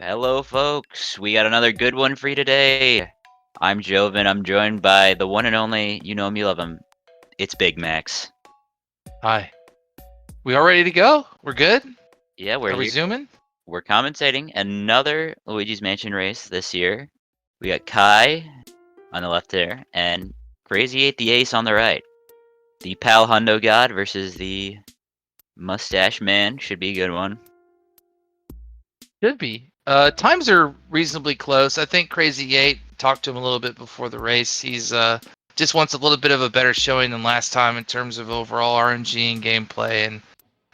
Hello, folks. We got another good one for you today. I'm Joven. I'm joined by the one and only, you know him, you love him. It's Big Max. Hi. We all ready to go? We're good? Yeah, we're Are we here. zooming? We're commentating another Luigi's Mansion race this year. We got Kaii on the left there, and Crazy 8 the Ace on the right. The Pal Hundo God versus the Mustache Man. Should be a good one. Should be. Times are reasonably close. I think Crazy 8 talked to him a little bit before the race. He's just wants a little bit of a better showing than last time in terms of overall RNG and gameplay and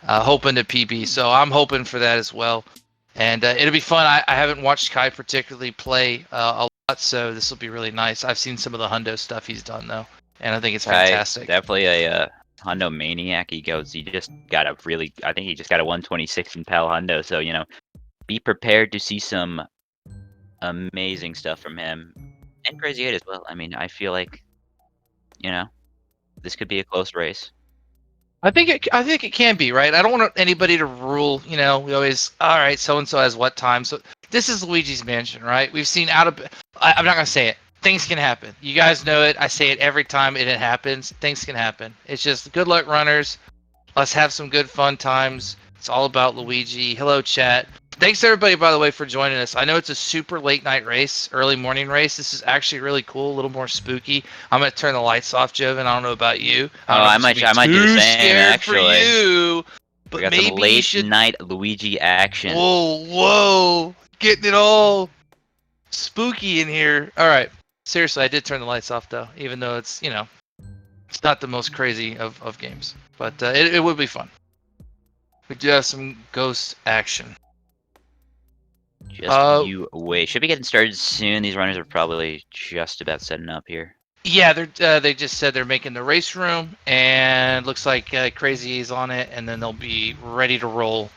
hoping to PB. So I'm hoping for that as well. And it'll be fun. I haven't watched Kai particularly play a lot, so this will be really nice. I've seen some of the Hundo stuff he's done, though, and I think it's Kai, fantastic. definitely a Hundo maniac. He just got a really, I think he just got a 126 in Pal Hundo, so, be prepared to see some amazing stuff from him and Crazy 8 as well. I mean, I feel like, this could be a close race. I think it can be, right. I don't want anybody to rule. We always, all right, so and so has what time. So this is Luigi's Mansion, right? We've seen I'm not gonna say it. Things can happen. You guys know it. I say it every time it happens. Things can happen. It's just good luck, runners. Let's have some good fun times. It's all about Luigi. Hello, chat. Thanks everybody, by the way, for joining us. I know it's a super late night race, early morning race. This is actually really cool, a little more spooky. I'm gonna turn the lights off, Joven. I don't know about you. I might do the same actually. For you, but We got maybe some late you should. night Luigi action. Whoa, getting it all spooky in here. All right, seriously, I did turn the lights off though, even though it's it's not the most crazy of games, but it would be fun. We do have some ghost action. Just you wait. Should be getting started soon. These runners are probably just about setting up here. Yeah, they just said they're making the race room, and looks like Crazy is on it, and then they'll be ready to roll.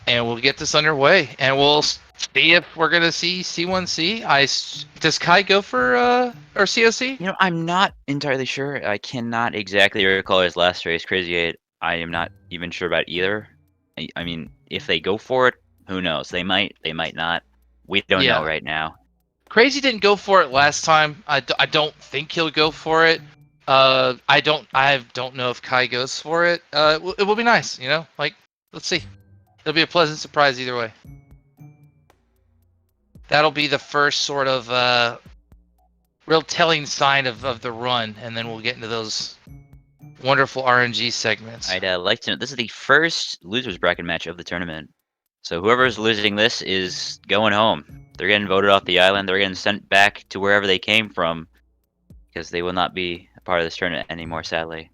And we'll get this underway, and we'll see if we're gonna see C1C. Does Kai go for or COC? I'm not entirely sure. I cannot exactly recall his last race, Crazy 8. I am not even sure about either. I mean, if they go for it, who knows? They might not. We don't know right now. Crazy didn't go for it last time. I don't think he'll go for it. I don't know if Kai goes for it. It will be nice, let's see. It'll be a pleasant surprise either way. That'll be the first sort of real telling sign of the run, and then we'll get into those wonderful RNG segments. I'd like to know, this is the first losers bracket match of the tournament. So whoever's losing this is going home. They're getting voted off the island. They're getting sent back to wherever they came from because they will not be a part of this tournament anymore, sadly.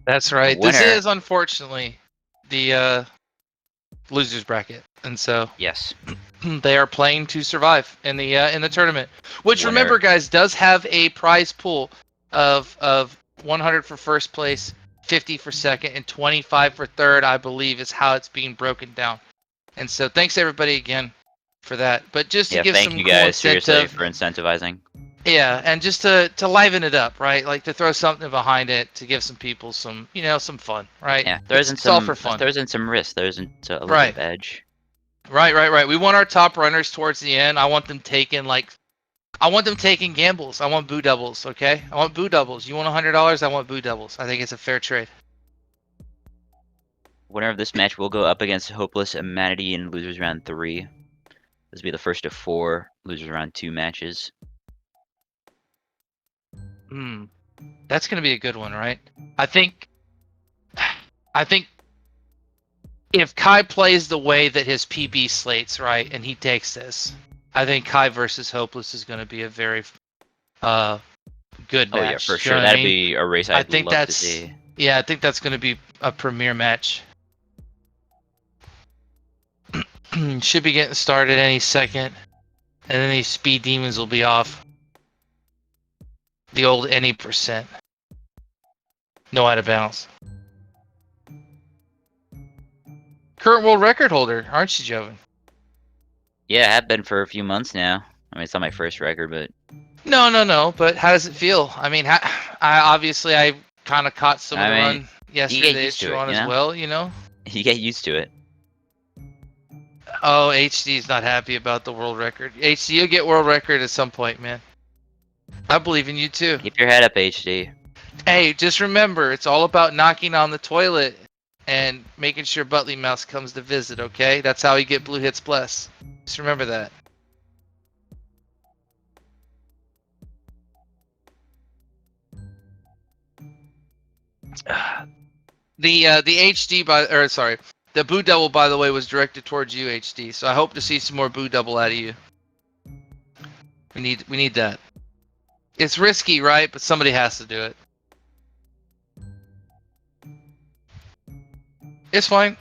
That's right. This is unfortunately the losers bracket, and so yes, they are playing to survive in the tournament. Which, remember, guys, does have a prize pool of 100 for first place, 50 for second, and 25 for third. I believe is how it's being broken down. And so, thanks everybody again for that. But just to give thank some you cool guys seriously incentive, for incentivizing. Yeah, and just to liven it up, right? Like to throw something behind it to give some people some some fun, right? Yeah, it's all for fun. There's in some risk. There's in a little bit of edge. Right. We want our top runners towards the end. I want them taking gambles. I want boo doubles, okay? I want boo doubles. You want $100? I want boo doubles. I think it's a fair trade. Winner of this match will go up against Hopeless Humanity in Losers Round 3. This will be the first of 4 Losers Round 2 matches. That's going to be a good one, right? I think if Kai plays the way that his PB slates, right, and he takes this, I think Kai versus Hopeless is going to be a very good match. Oh yeah, for sure. That'd be a race I'd love to see. Yeah, I think that's going to be a premier match. Should be getting started any second, and then these speed demons will be off. The old any percent. No out of bounds. Current world record holder, aren't you, Joven? Yeah, I have been for a few months now. I mean, it's not my first record, but... No. But how does it feel? I mean, I kind of caught some of the run yesterday as well, You get used to it. Oh, HD's not happy about the world record. HD, you'll get world record at some point, man. I believe in you too. Keep your head up, HD. Hey, just remember, it's all about knocking on the toilet and making sure Butley Mouse comes to visit, okay? That's how you get Blue Hits Bless. Just remember that. The HD the Boo Double, by the way, was directed towards you, HD. So I hope to see some more Boo Double out of you. We need that. It's risky, right? But somebody has to do it. It's fine.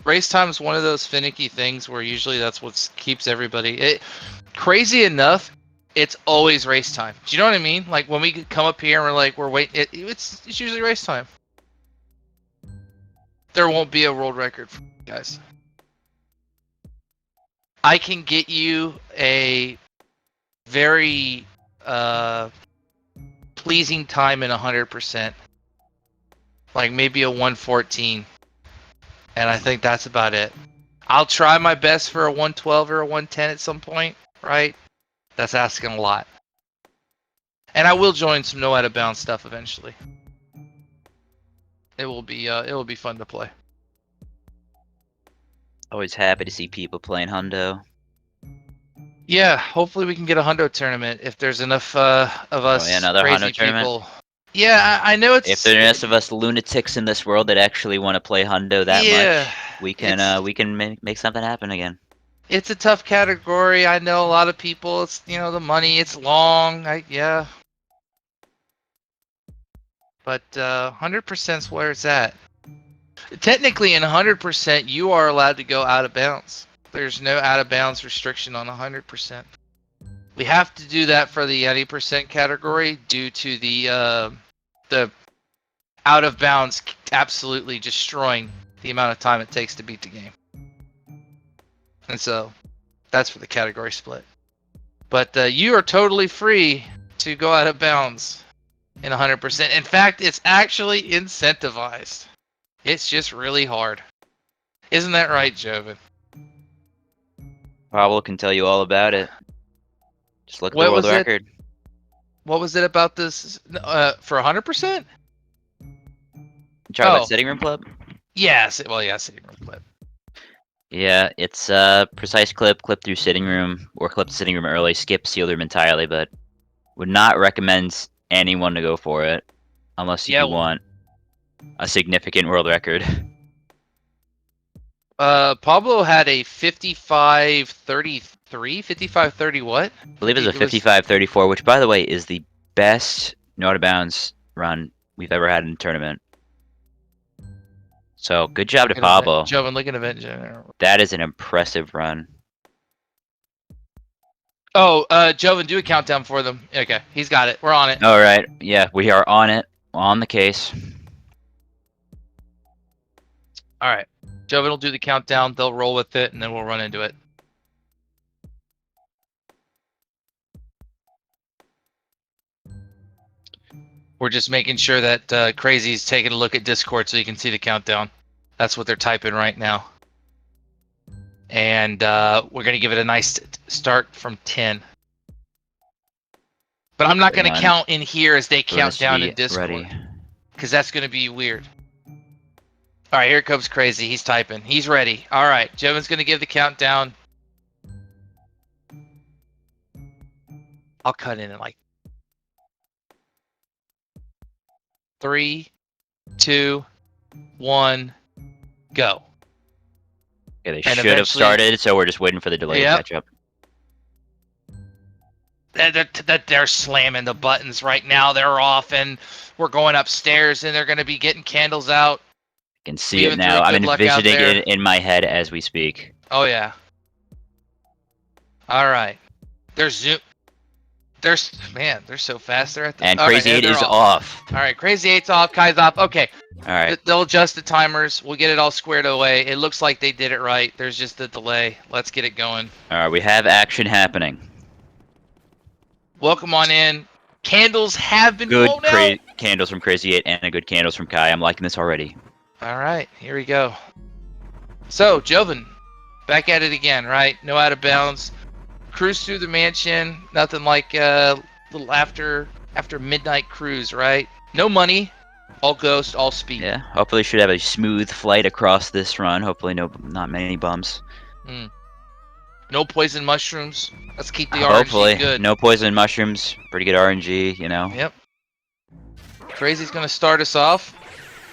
Race time is one of those finicky things where usually that's what keeps everybody. Crazy enough, it's always race time. Do you know what I mean? Like when we come up here and we're like we're waiting, it's usually race time. There won't be a world record for you guys. I can get you a very pleasing time in 100%, like maybe a 114, and I think that's about it. I'll try my best for a 112 or a 110 at some point, right? That's asking a lot. And I will join some no out of bounds stuff eventually. It will be fun to play. Always happy to see people playing hundo. Yeah, hopefully we can get a hundo tournament if there's enough of us another crazy hundo tournament? people. Yeah, I know it's. If there are enough of us lunatics in this world that actually want to play hundo that much, we can make something happen again. It's a tough category. I know a lot of people. It's the money. It's long. Yeah. But 100% is where it's at. Technically, in 100%, you are allowed to go out of bounds. There's no out of bounds restriction on 100%. We have to do that for the 80% category due to the out of bounds absolutely destroying the amount of time it takes to beat the game. And so that's for the category split. But you are totally free to go out of bounds in 100%. In fact, it's actually incentivized. It's just really hard. Isn't that right, Joven? Pablo can tell you all about it. Just look at the world record. What was it about this for 100%? You talking about Sitting Room Club? Yes. Well, yeah, Sitting Room Club. Yeah, it's precise clip through Sitting Room, or clip the Sitting Room early, skip Sealed Room entirely, but would not recommend anyone to go for it unless you want a significant world record. Pablo had a 55-33, 55-30 what? I believe it was a 55-34, which, by the way, is the best no out of bounds run we've ever had in a tournament. So, good job to Pablo. Joven, look at event generator. That is an impressive run. Oh, Joven, do a countdown for them. Okay, he's got it. We're on it. All right. Yeah, we are on it. On the case. All right. Joven will do the countdown. They'll roll with it, and then we'll run into it. We're just making sure that Crazy's taking a look at Discord so you can see the countdown. That's what they're typing right now. And we're going to give it a nice start from 10. But I'm not going to count in here as they count down in Discord. Because that's going to be weird. All right, here comes Crazy. He's typing. He's ready. All right, Joven's going to give the countdown. I'll cut in like 3, 2, 1, go. Yeah, they should have started, so we're just waiting for the delay to catch up. They're slamming the buttons right now. They're off, and we're going upstairs, and they're going to be getting candles out. I can see it now. I'm envisioning it in my head as we speak. Oh, yeah. All right. They're they're so fast. They're at the and Crazy 8 is off. All right, Crazy 8's off. Kai's off. Okay. All right. They'll adjust the timers. We'll get it all squared away. It looks like they did it right. There's just a delay. Let's get it going. All right, we have action happening. Welcome on in. Candles have been rolled out. Good candles from Crazy 8 and a good candles from Kaii. I'm liking this already. All right, here we go. So, Joven, Back at it again, right? No out of bounds. Cruise through the mansion. Nothing like little after midnight cruise, right? No money. All ghost, all speed. Yeah, hopefully should have a smooth flight across this run. Hopefully not many bumps. No poison mushrooms. Let's keep the Hopefully, RNG good. no poison mushrooms. Pretty good RNG, you know. Yep. Crazy's gonna start us off,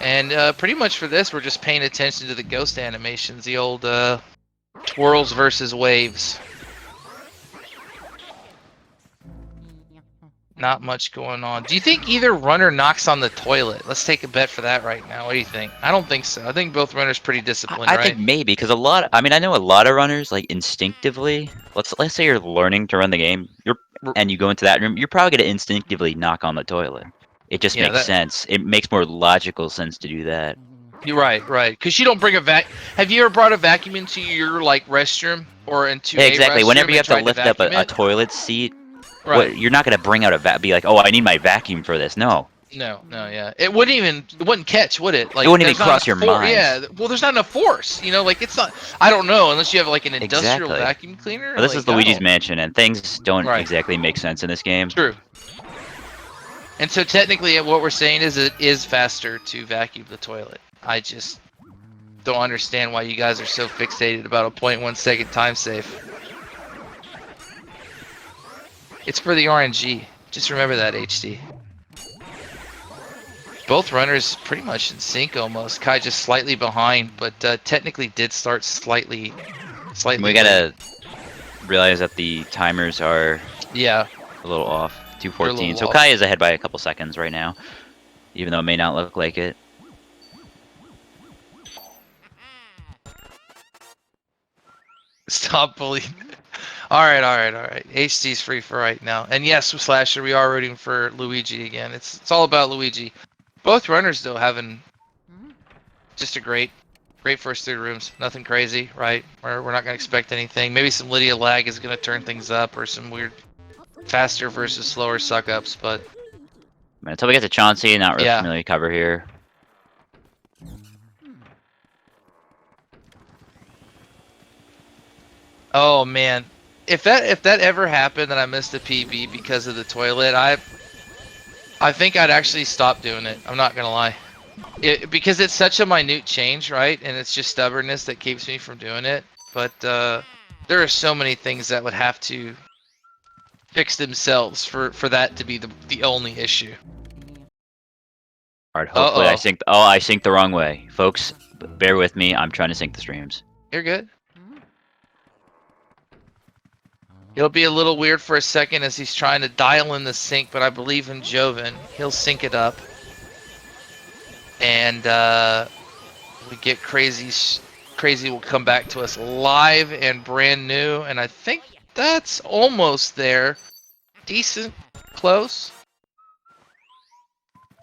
and pretty much for this, we're just paying attention to the ghost animations, the old twirls versus waves. Not much going on. Do you think either runner knocks on the toilet? Let's take a bet for that right now. What do you think? I don't think so. I think both runners pretty disciplined, I right? think maybe because I mean, I know a lot of runners like instinctively. Let's say you're learning to run the game, and you go into that room, you're probably gonna instinctively knock on the toilet. It just makes sense. It makes more logical sense to do that. You're right, right. Because you don't bring a Have you ever brought a vacuum into your like restroom or into Yeah, exactly. a restroom Whenever you and have to tried lift up vacuum a it? toilet seat, Right. you're not gonna bring out be like, oh, I need my vacuum for this. No, No, yeah. It wouldn't catch, would it? Like it wouldn't there's even not cross enough your mind. Yeah, well, there's not enough force. You know, like it's not. I don't know unless you have like an industrial Exactly. vacuum cleaner. Well, this like, is Luigi's Mansion, and things don't Right. exactly make sense in this game. True. And so technically, what we're saying is it is faster to vacuum the toilet. I just don't understand why you guys are so fixated about a 0.1 second time save. It's for the RNG. Just remember that, HD. Both runners pretty much in sync almost. Kai just slightly behind, but technically did start slightly. We gotta realize that the timers are a little off. 2:14. So off. Kaii is ahead by a couple seconds right now, even though it may not look like it. Stop bullying. All right. HD's free for right now. And yes, Slasher, we are rooting for Luigi again. It's all about Luigi. Both runners though having just a great first three rooms. Nothing crazy, right? We're not gonna expect anything. Maybe some Lydia lag is gonna turn things up, or some weird faster versus slower suck ups, but Until we get to Chauncey, not really Yeah. familiar cover here. oh man. If that ever happened and I missed a PB because of the toilet, I think I'd actually stop doing it. I'm not gonna lie. Because it's such a minute change, right? And it's just stubbornness that keeps me from doing it. But there are so many things that would have to fix themselves for that to be the only issue. Alright, hopefully I synced the wrong way. Folks, bear with me. I'm trying to sync the streams. You're good. It'll be a little weird for a second as he's trying to dial in the sync, but I believe in Joven. He'll sync it up. And we get Crazy. Crazy will come back to us live and brand new, and I think that's almost there. Decent, close.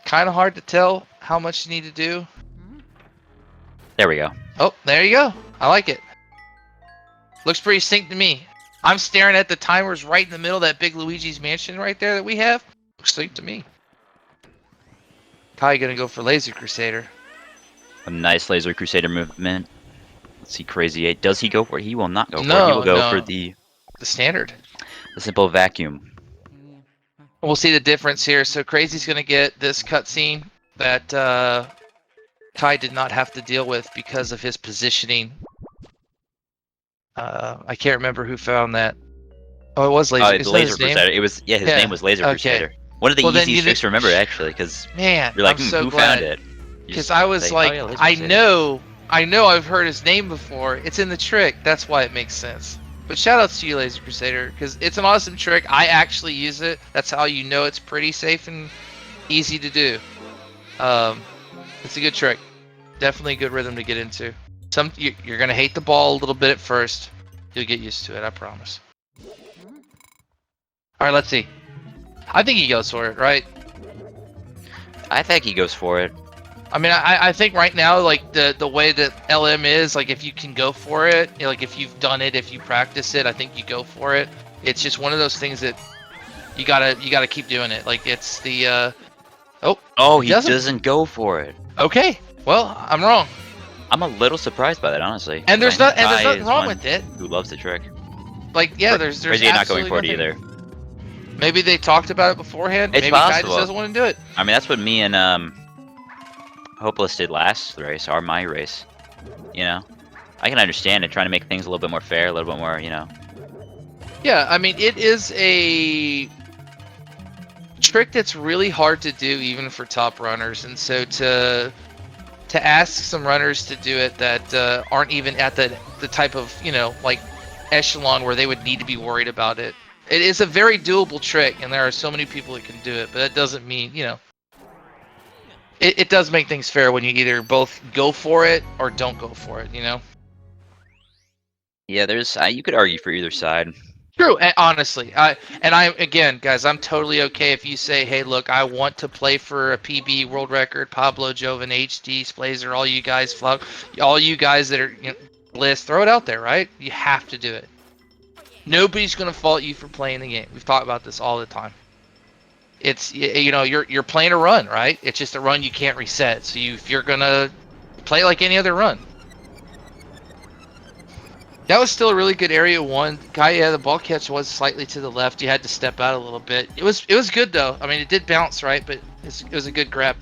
Kind of hard to tell how much you need to do. There we go. Oh, there you go. I like it. Looks pretty synced to me. I'm staring at the timers right in the middle of that big Luigi's Mansion right there that we have. Looks synced to me. Kaii gonna go for Laser Crusader. A nice Laser Crusader movement. Let's see, Crazy 8. Does he go for it? He will not go for it. No, He will go no. for the standard. simple vacuum. We'll see the difference here. So Crazy's gonna get this cutscene that Kaii did not have to deal with because of his positioning. I can't remember who found that. Oh, it was Laser. The Laser Crusader. It was his name was Laser Crusader. One of the easiest tricks to remember actually, because man, you're like, I'm so who glad. found it? Because I was like, oh, yeah, I know I've heard his name before. It's in the trick. That's why it makes sense. But shout outs to you, Laser Crusader, because it's an awesome trick. I actually use it. That's how you know it's pretty safe and easy to do. It's a good trick. Definitely a good rhythm to get into. You're gonna hate the ball a little bit at first. You'll get used to it, I promise. All right, let's see. I think he goes for it, right? I think he goes for it. I mean, I think right now, like the way that LM is, like if you can go for it, you know, like if you've done it, if you practice it, I think you go for it. It's just one of those things that you gotta keep doing it. Like it's the he doesn't go for it. Okay, well, I'm wrong. I'm a little surprised by that, honestly. And 'cause there's I know nothing Kaii is wrong one with it. who loves the trick. Like, yeah, there's Crazy not going absolutely for it nothing. either. Maybe they talked about it beforehand. It's Maybe Kaii possible. just doesn't want to do it. I mean, that's what me and Hopeless did last race, or my race. You know, I can understand it, trying to make things a little bit more fair, a little bit more, you know. Yeah, I mean, it is a trick that's really hard to do even for top runners, and so to ask some runners to do it that aren't even at the type of, you know, like echelon where they would need to be worried about it. It is a very doable trick, and there are so many people that can do it, but that doesn't mean, you know, it does make things fair when you either both go for it or don't go for it, you know. Yeah, there's you could argue for either side. True, and honestly, again, guys, I'm totally okay if you say, "Hey, look, I want to play for a PB world record." Pablo, Joven, HD, Splazer, all you guys, all you guys that are, you know, Bliss, throw it out there, right? You have to do it. Nobody's gonna fault you for playing the game. We've talked about this all the time. It's, you know, you're playing a run, right? It's just a run you can't reset. So if you're gonna play like any other run. That was still a really good area one. Kaii, yeah, the ball catch was slightly to the left. You had to step out a little bit. It was good though. I mean, it did bounce, right? But it was a good grab.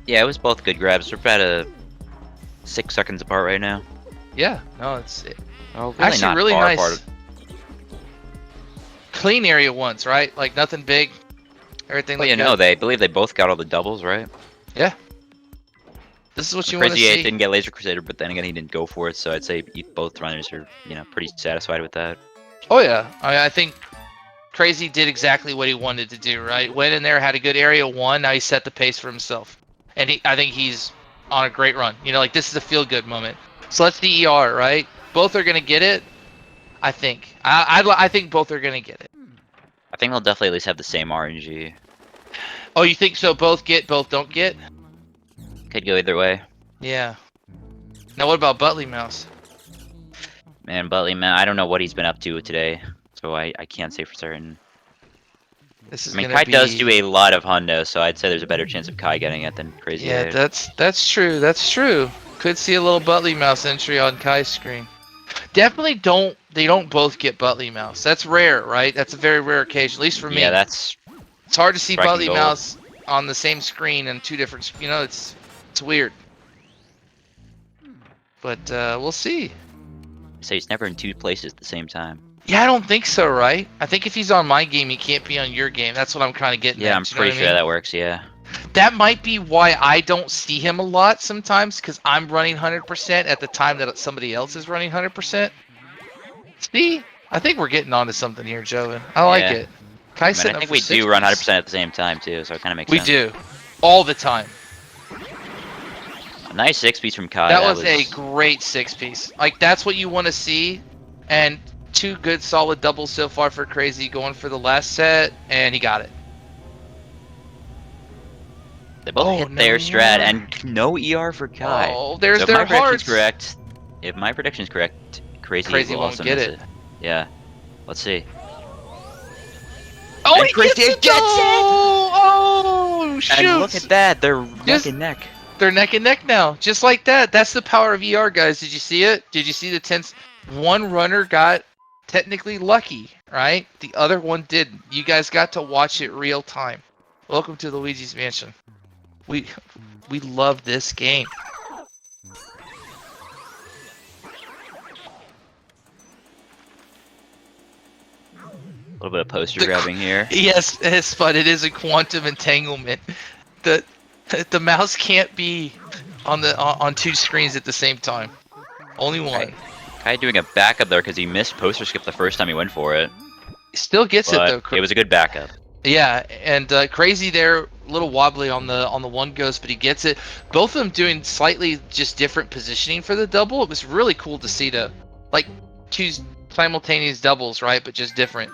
Yeah, it was both good grabs. We're about 6 seconds apart right now. Yeah, no, Oh, actually not really far nice. apart. Clean area ones, right? Like nothing big. Everything. Well, looked you know, good. they believe they both got all the doubles, right? Yeah. This is what you want to Crazy 8 see. didn't get Laser Crusader, but then again, he didn't go for it, so I'd say both runners are, you know, pretty satisfied with that. Oh yeah, I think Crazy did exactly what he wanted to do, right? Went in there, had a good area one. Now he set the pace for himself, and I think he's on a great run. You know, like this is a feel-good moment. So let's the ER, right? Both are gonna get it. I think. I think both are gonna get it. I think they'll definitely at least have the same RNG. Oh, you think so? Both get, both don't get? Could go either way. Yeah. Now what about Butley Mouse? Man, Butley, man, I don't know what he's been up to today, so I can't say for certain. This is I mean, gonna Kaii be... does do a lot of hundo, so I'd say there's a better chance of Kaii getting it than Crazy Yeah, 8. that's true. That's true. Could see a little Butley Mouse entry on Kai's screen. Definitely don't. They don't both get Butley Mouse. That's rare, right? That's a very rare occasion, at least for me. Yeah, that's It's hard to see striking Butley gold. Mouse on the same screen and two different. You know, it's weird. But we'll see. So he's never in two places at the same time. Yeah, I don't think so, right? I think if he's on my game, he can't be on your game. That's what I'm kind of getting Yeah, at. I'm You know pretty what I sure mean? that works, yeah. That might be why I don't see him a lot sometimes, because I'm running 100% at the time that somebody else is running 100%. See? I think we're getting onto something here, Joven. I like Yeah. it. Kai's I mean, setting I up think for we six do run piece. 100% at the same time, too, so it kind of makes We sense. do. All the time. A nice 6-piece from Kaii. That was a great 6-piece. Like, that's what you want to see. And two good solid doubles so far for Crazy, going for the last set, and he got it. They both hit their strat, and no ER for Kaii. Oh, there's so if their my prediction's hearts. correct, if my prediction's correct, Crazy will won't also get miss it. Yeah. Let's see. Oh, And he Crazy gets it! gets it! Oh, shoot! And look at that, they're neck and neck. They're neck and neck now, just like that. That's the power of ER, guys. Did you see it? Did you see the tense? One runner got technically lucky, right? The other one didn't. You guys got to watch it real time. Welcome to Luigi's Mansion. We love this game. A little bit of poster grabbing here. Yes, but it is a quantum entanglement. The mouse can't be on two screens at the same time. Only one. Kaii doing a backup there because he missed poster skip the first time he went for it. He still gets But it though. it was a good backup. Yeah, and Crazy there, a little wobbly on the one ghost, but he gets it. Both of them doing slightly just different positioning for the double. It was really cool to see like two simultaneous doubles, right? But just different.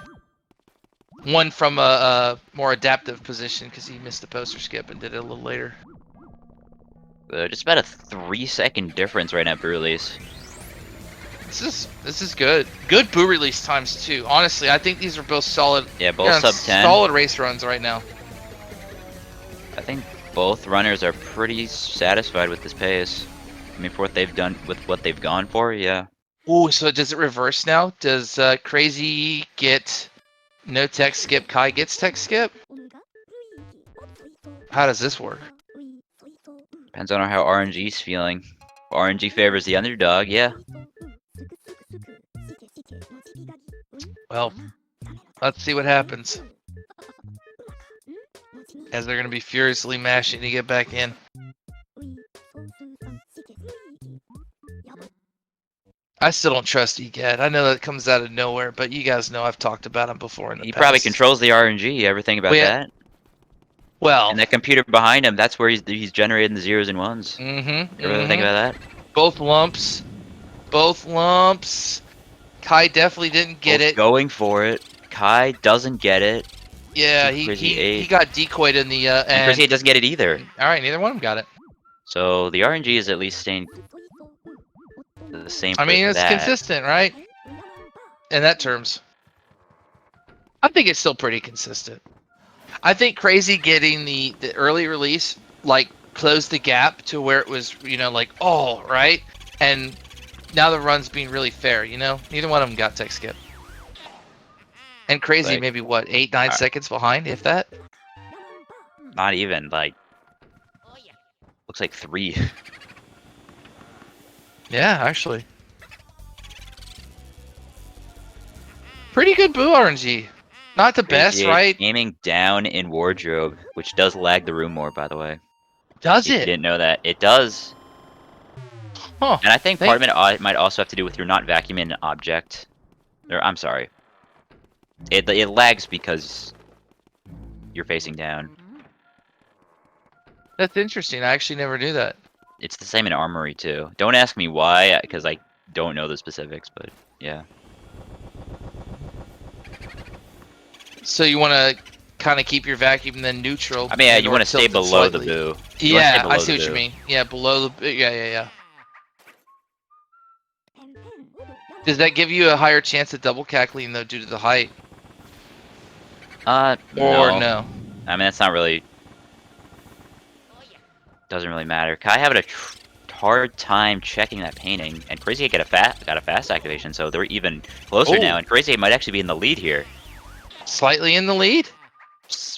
One from a more adaptive position because he missed the poster skip and did it a little later. Just about a 3-second difference right now for release. This is good. Good boo release times too. Honestly, I think these are both solid. Yeah, both sub 10. Solid race runs right now. I think both runners are pretty satisfied with this pace. I mean, for what they've done with what they've gone for, yeah. Ooh, so does it reverse now? Does Crazy get no tech skip? Kai gets tech skip? How does this work? Depends on how RNG's feeling. If RNG favors the underdog, yeah. Well, let's see what happens. As they're going to be furiously mashing to get back in. I still don't trust EGAD. I know that comes out of nowhere, but you guys know I've talked about him before in the He past. probably controls the RNG, everything about that. Well, And that computer behind him, that's where he's generating the zeros and ones. Mm-hmm. You ever think about that? Both lumps. Both lumps. Kai definitely didn't get Both it. going for it. Kai doesn't get it. Yeah, he got decoyed in the and Crazy 8 doesn't get it either. All right, neither one of them got it. So the RNG is at least staying the same. I mean, it's consistent, right? In that terms, I think it's still pretty consistent. I think Crazy getting the early release like closed the gap to where it was, like, oh, right, and now the run's being really fair. Neither one of them got tech skip. And Crazy, like, maybe what, 8-9 seconds behind, if that. Not even, like, looks like 3. Yeah, actually. Pretty good Boo RNG. Not the best, right? Aiming down in wardrobe, which does lag the room more, by the way. Does if it? You didn't know that. It does. Huh. And I think part of it might also have to do with you're not vacuuming an object. Or, I'm sorry. It lags because you're facing down. That's interesting. I actually never knew that. It's the same in Armory, too. Don't ask me why, because I don't know the specifics, but yeah. So you want to kind of keep your vacuum then neutral. I mean, yeah, you want to stay below the boo. Yeah, I see what you mean. Yeah, below the yeah. Does that give you a higher chance of double cackling though due to the height? No. Or no? I mean, that's not really. Doesn't really matter. Kai having a hard time checking that painting, and Crazy 8 got a fast activation, so they're even closer now. And Crazy 8 might actually be in the lead here. Slightly in the lead.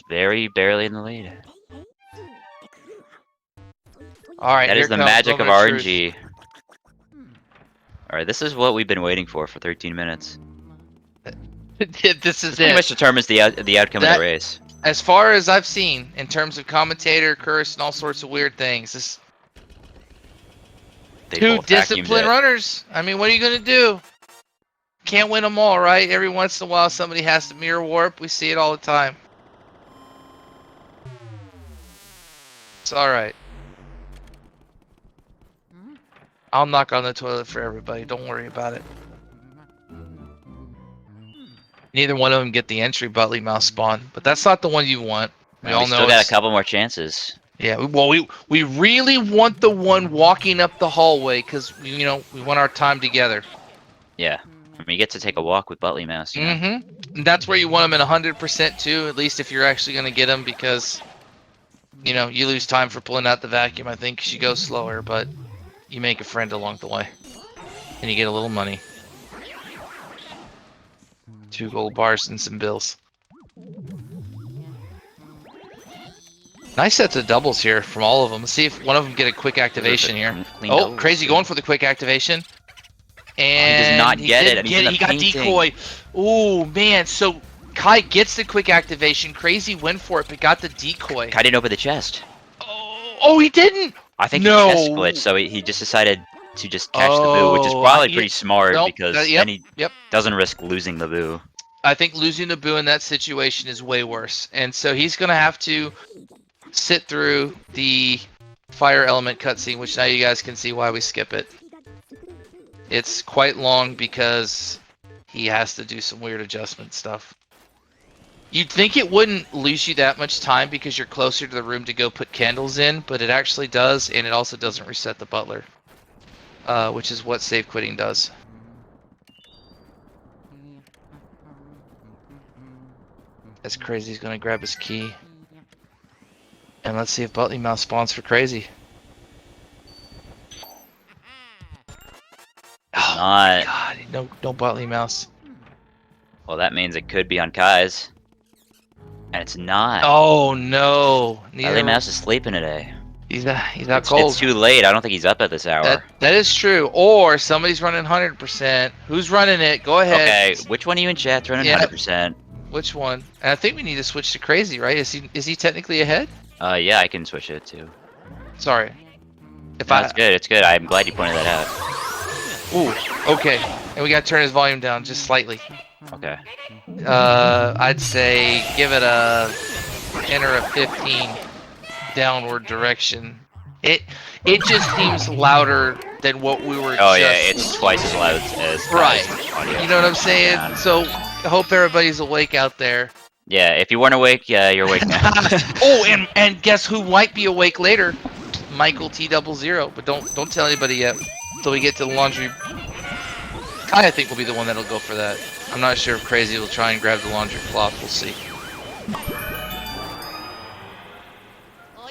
Very barely in the lead. All right, that is the magic of RNG. All right, this is what we've been waiting for 13 minutes. This is pretty much determines the outcome of the race. As far as I've seen, in terms of commentator, curse, and all sorts of weird things, this two disciplined runners. I mean, what are you gonna do? Can't win them all, right? Every once in a while, somebody has to mirror warp. We see it all the time. It's all right. I'll knock on the toilet for everybody. Don't worry about it. Neither one of them get the entry Butley Mouse spawn, but that's not the one you want. We all know still got a couple more chances. Yeah, well, we really want the one walking up the hallway because we want our time together. Yeah, I mean, you get to take a walk with Butley Mouse. And that's where you want them in 100% too. At least if you're actually going to get them, because you lose time for pulling out the vacuum. I think she goes slower, but you make a friend along the way, and you get a little money. 2 gold bars and some bills. Nice sets of doubles here from all of them. Let's see if one of them get a quick activation here. Oh, Crazy going for the quick activation. And he does not get it. He got decoy. Oh, man. So Kai gets the quick activation. Crazy went for it, but got the decoy. Kai didn't open the chest. Oh, he didn't? I think he chest glitched, so he just decided to just catch the boo, which is probably pretty smart because then he doesn't risk losing the boo. I think losing the boo in that situation is way worse. And so he's going to have to sit through the fire element cutscene, which now you guys can see why we skip it. It's quite long because he has to do some weird adjustment stuff. You'd think it wouldn't lose you that much time because you're closer to the room to go put candles in, but it actually does, and it also doesn't reset the butler, which is what save quitting does. That's Crazy. He's going to grab his key. And let's see if Butley Mouse spawns for Crazy. not. God, no Buttley mouse. Well, that means it could be on Kai's. And it's not. Oh no! Bradley Mouse is sleeping today. He's out cold. It's too late. I don't think he's up at this hour. That is true. Or somebody's running 100%. Who's running it? Go ahead. Okay, which one of you in chat's running 100%? Which one? And I think we need to switch to crazy, right? Is he technically ahead? Yeah, I can switch it too. Sorry. It's good. It's good. I'm glad you pointed that out. Ooh, okay. And we gotta turn his volume down just slightly. Okay. I'd say give it a 10 or a 15 downward direction. It just seems louder than what we were. Oh yeah, it's twice as loud as right. Audio. You know what I'm saying? Yeah. So I hope everybody's awake out there. Yeah, if you weren't awake, yeah, you're awake now. Oh, and guess who might be awake later? Michael T00. But don't tell anybody yet until we get to the laundry. I think will be the one that'll go for that. I'm not sure if Crazy will try and grab the laundry cloth. We'll see.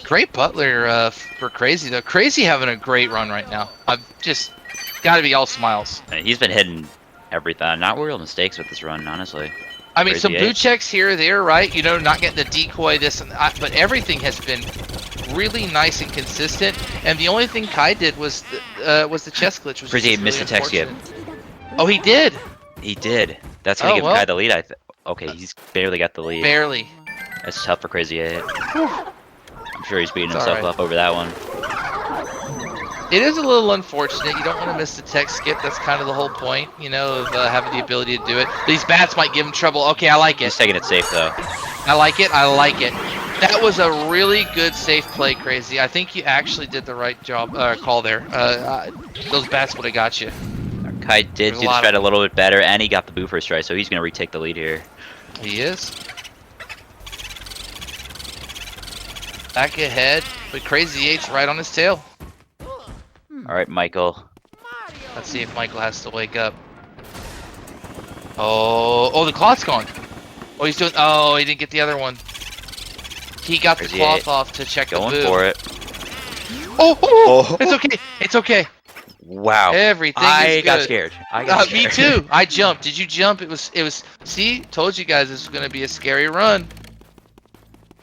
Great Butler for Crazy though. Crazy having a great run right now. I've just got to be all smiles. He's been hitting everything. Not real mistakes with this run, honestly. I mean, some boot checks here or there, right? You know, not getting the decoy, this and that, but everything has been really nice and consistent. And the only thing Kai did was the chest glitch. Was Crazy really missed the tech skip. Oh, he did. He did. That's gonna give Kai the lead. Okay, he's barely got the lead. Barely. That's tough for Crazy 8. I'm sure he's beating himself up over that one. It is a little unfortunate. You don't want to miss the tech skip. That's kind of the whole point, you know, of having the ability to do it. These bats might give him trouble. Okay, I like it. He's taking it safe, though. I like it. I like it. That was a really good safe play, Crazy. I think you actually did the right job call there. Those bats would have got you. Kai did do the strat a little bit better, and he got the boo first strike, so he's going to retake the lead here. He is. Back ahead, but Crazy 8's right on his tail. Alright, Michael. Let's see if Michael has to wake up. Oh, the cloth's gone. Oh, he didn't get the other one. He got the cloth off to check the boo. Going for it. Oh, it's okay. It's okay. Wow. Everything is good. I got scared. Me too. I jumped. Did you jump? It was. See, told you guys this was gonna be a scary run.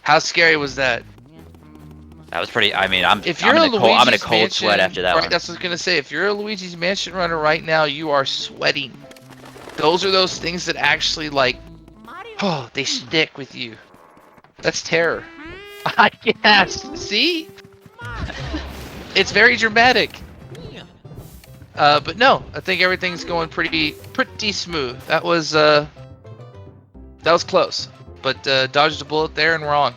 How scary was that? That was pretty. I mean, I'm in a cold sweat after that one. That's what I was gonna say. If you're a Luigi's Mansion runner right now, you are sweating. Those are those things that actually they stick with you. That's terror. I guess. See? It's very dramatic. But no, I think everything's going pretty smooth. That was close, but dodged a bullet there, and we're on.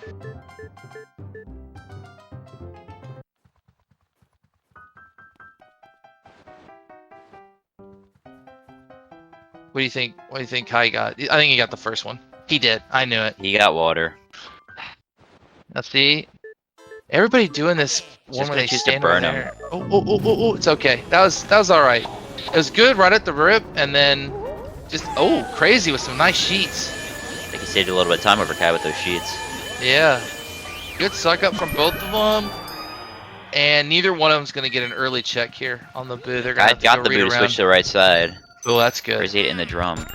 What do you think? What do you think Kai got? I think he got the first one. He did. I knew it. He got water. Now see, everybody doing this when they stand right there. Oh! It's okay. That was all right. It was good right at the rip, and then just Crazy with some nice sheets. I think he saved a little bit of time over Kai with those sheets. Yeah, good suck up from both of them, and neither one of them's gonna get an early check here on the boo. They're gonna got the boo to switch to the right side. Oh, that's good. Crazy 8 in the drum.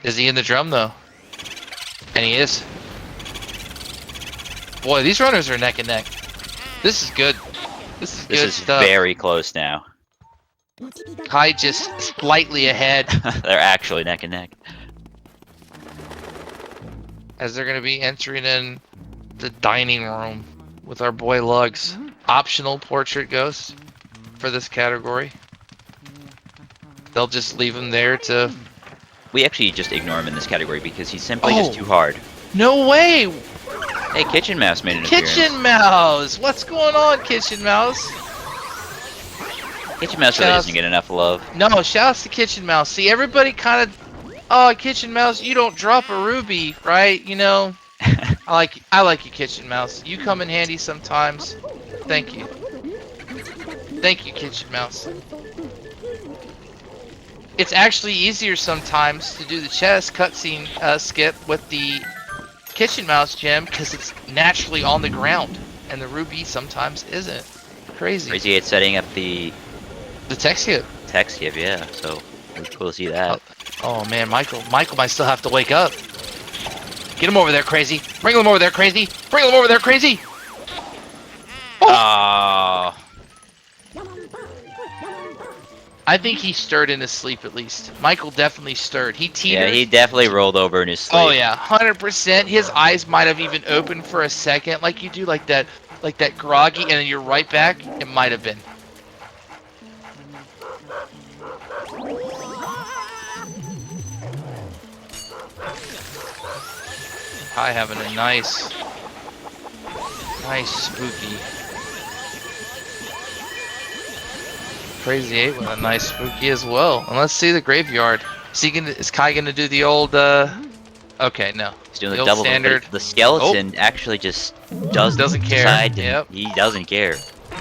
Is he in the drum though? And he is. Boy, these runners are neck and neck. This is good. This is good stuff. Very close now. Kai just slightly ahead. They're actually neck and neck. As they're going to be entering in the dining room with our boy Lugs. Optional portrait ghost for this category. They'll just leave him there to... We actually just ignore him in this category because he's simply just too hard. No way! Hey, Kitchen Mouse made an appearance. Kitchen Mouse! What's going on, Kitchen Mouse? Kitchen Mouse really doesn't get enough love. No, shoutouts to Kitchen Mouse. See, everybody kind of... Kitchen Mouse, you don't drop a ruby, right? You know? I like you, Kitchen Mouse. You come in handy sometimes. Thank you. Thank you, Kitchen Mouse. It's actually easier sometimes to do the chess cutscene skip with the Kitchen Mouse gem because it's naturally on the ground, and the ruby sometimes isn't. Crazy. Crazy 8 setting up the tech skip. tech skip, yeah. So it was cool to see that. Oh man, Michael might still have to wake up. Get him over there, crazy. Bring him over there, crazy. Bring him over there, crazy. Oh. I think he stirred in his sleep at least. Michael definitely stirred. He teetered. Yeah, he definitely rolled over in his sleep. Oh yeah, 100%. His eyes might have even opened for a second, like you do, like that groggy, and then you're right back. It might have been. Kaii having a nice spooky. Crazy 8 with a nice spooky as well. And let's see the graveyard. Is Kaii gonna do the old? Okay, no. He's doing the the old double. standard. The skeleton actually just doesn't care. decide to- Yep. He doesn't care.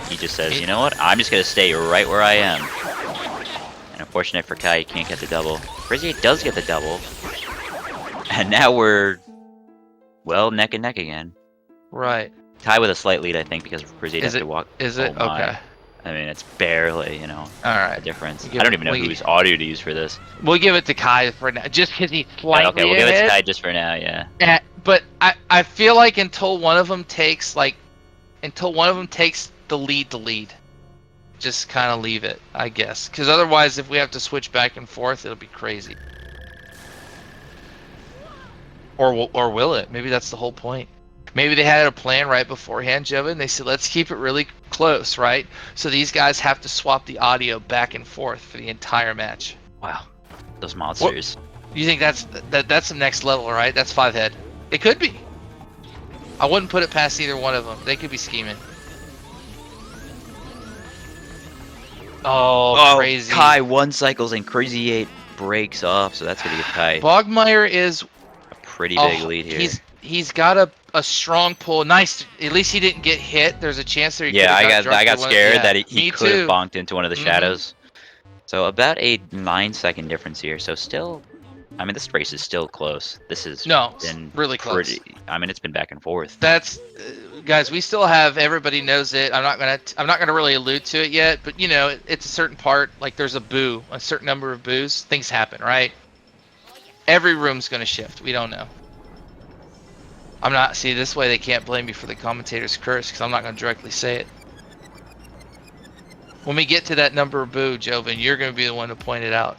He just says, you know what? I'm just gonna stay right where I am. And unfortunate for Kaii, he can't get the double. Crazy 8 does get the double. And now we're, well, neck and neck again. Right. Kaii with a slight lead, I think, because Crazy 8 has to walk. Is it? Oh my. Okay. I mean, it's barely, you know, All right. a difference. We'll I don't even know whose audio to use for this. We'll give it to Kaii for now, just because he's Yeah, slightly okay, we'll give it ahead. to Kaii just for now, yeah. But I feel like until one of them takes the lead, just kind of leave it, I guess. Because otherwise, if we have to switch back and forth, it'll be crazy. Or will it? Maybe that's the whole point. Maybe they had a plan right beforehand, Joven. They said, let's keep it really close, right? So these guys have to swap the audio back and forth for the entire match. Wow, those monsters. You think that's the next level, right? That's 5 head. It could be. I wouldn't put it past either one of them. They could be scheming. Oh, crazy. Kaii 1 cycles and Crazy 8 breaks off, so that's gonna give Kaii Bogmeyer is a pretty big lead here. He's got a strong pull. Nice. At least he didn't get hit. There's a chance there. Yeah, I got scared that he could have too. bonked into one of the shadows. So about a 9-second difference here. So still, I mean, this race is still close. This has been really close. I mean, it's been back and forth. That's guys. We still have. Everybody knows it. I'm not gonna really allude to it yet. But you know, it's a certain part. Like there's a certain number of boos. Things happen, right? Every room's gonna shift. We don't know. I'm not. See, this way they can't blame me for the commentator's curse because I'm not gonna directly say it. When we get to that number of boo, Joven, you're gonna be the one to point it out.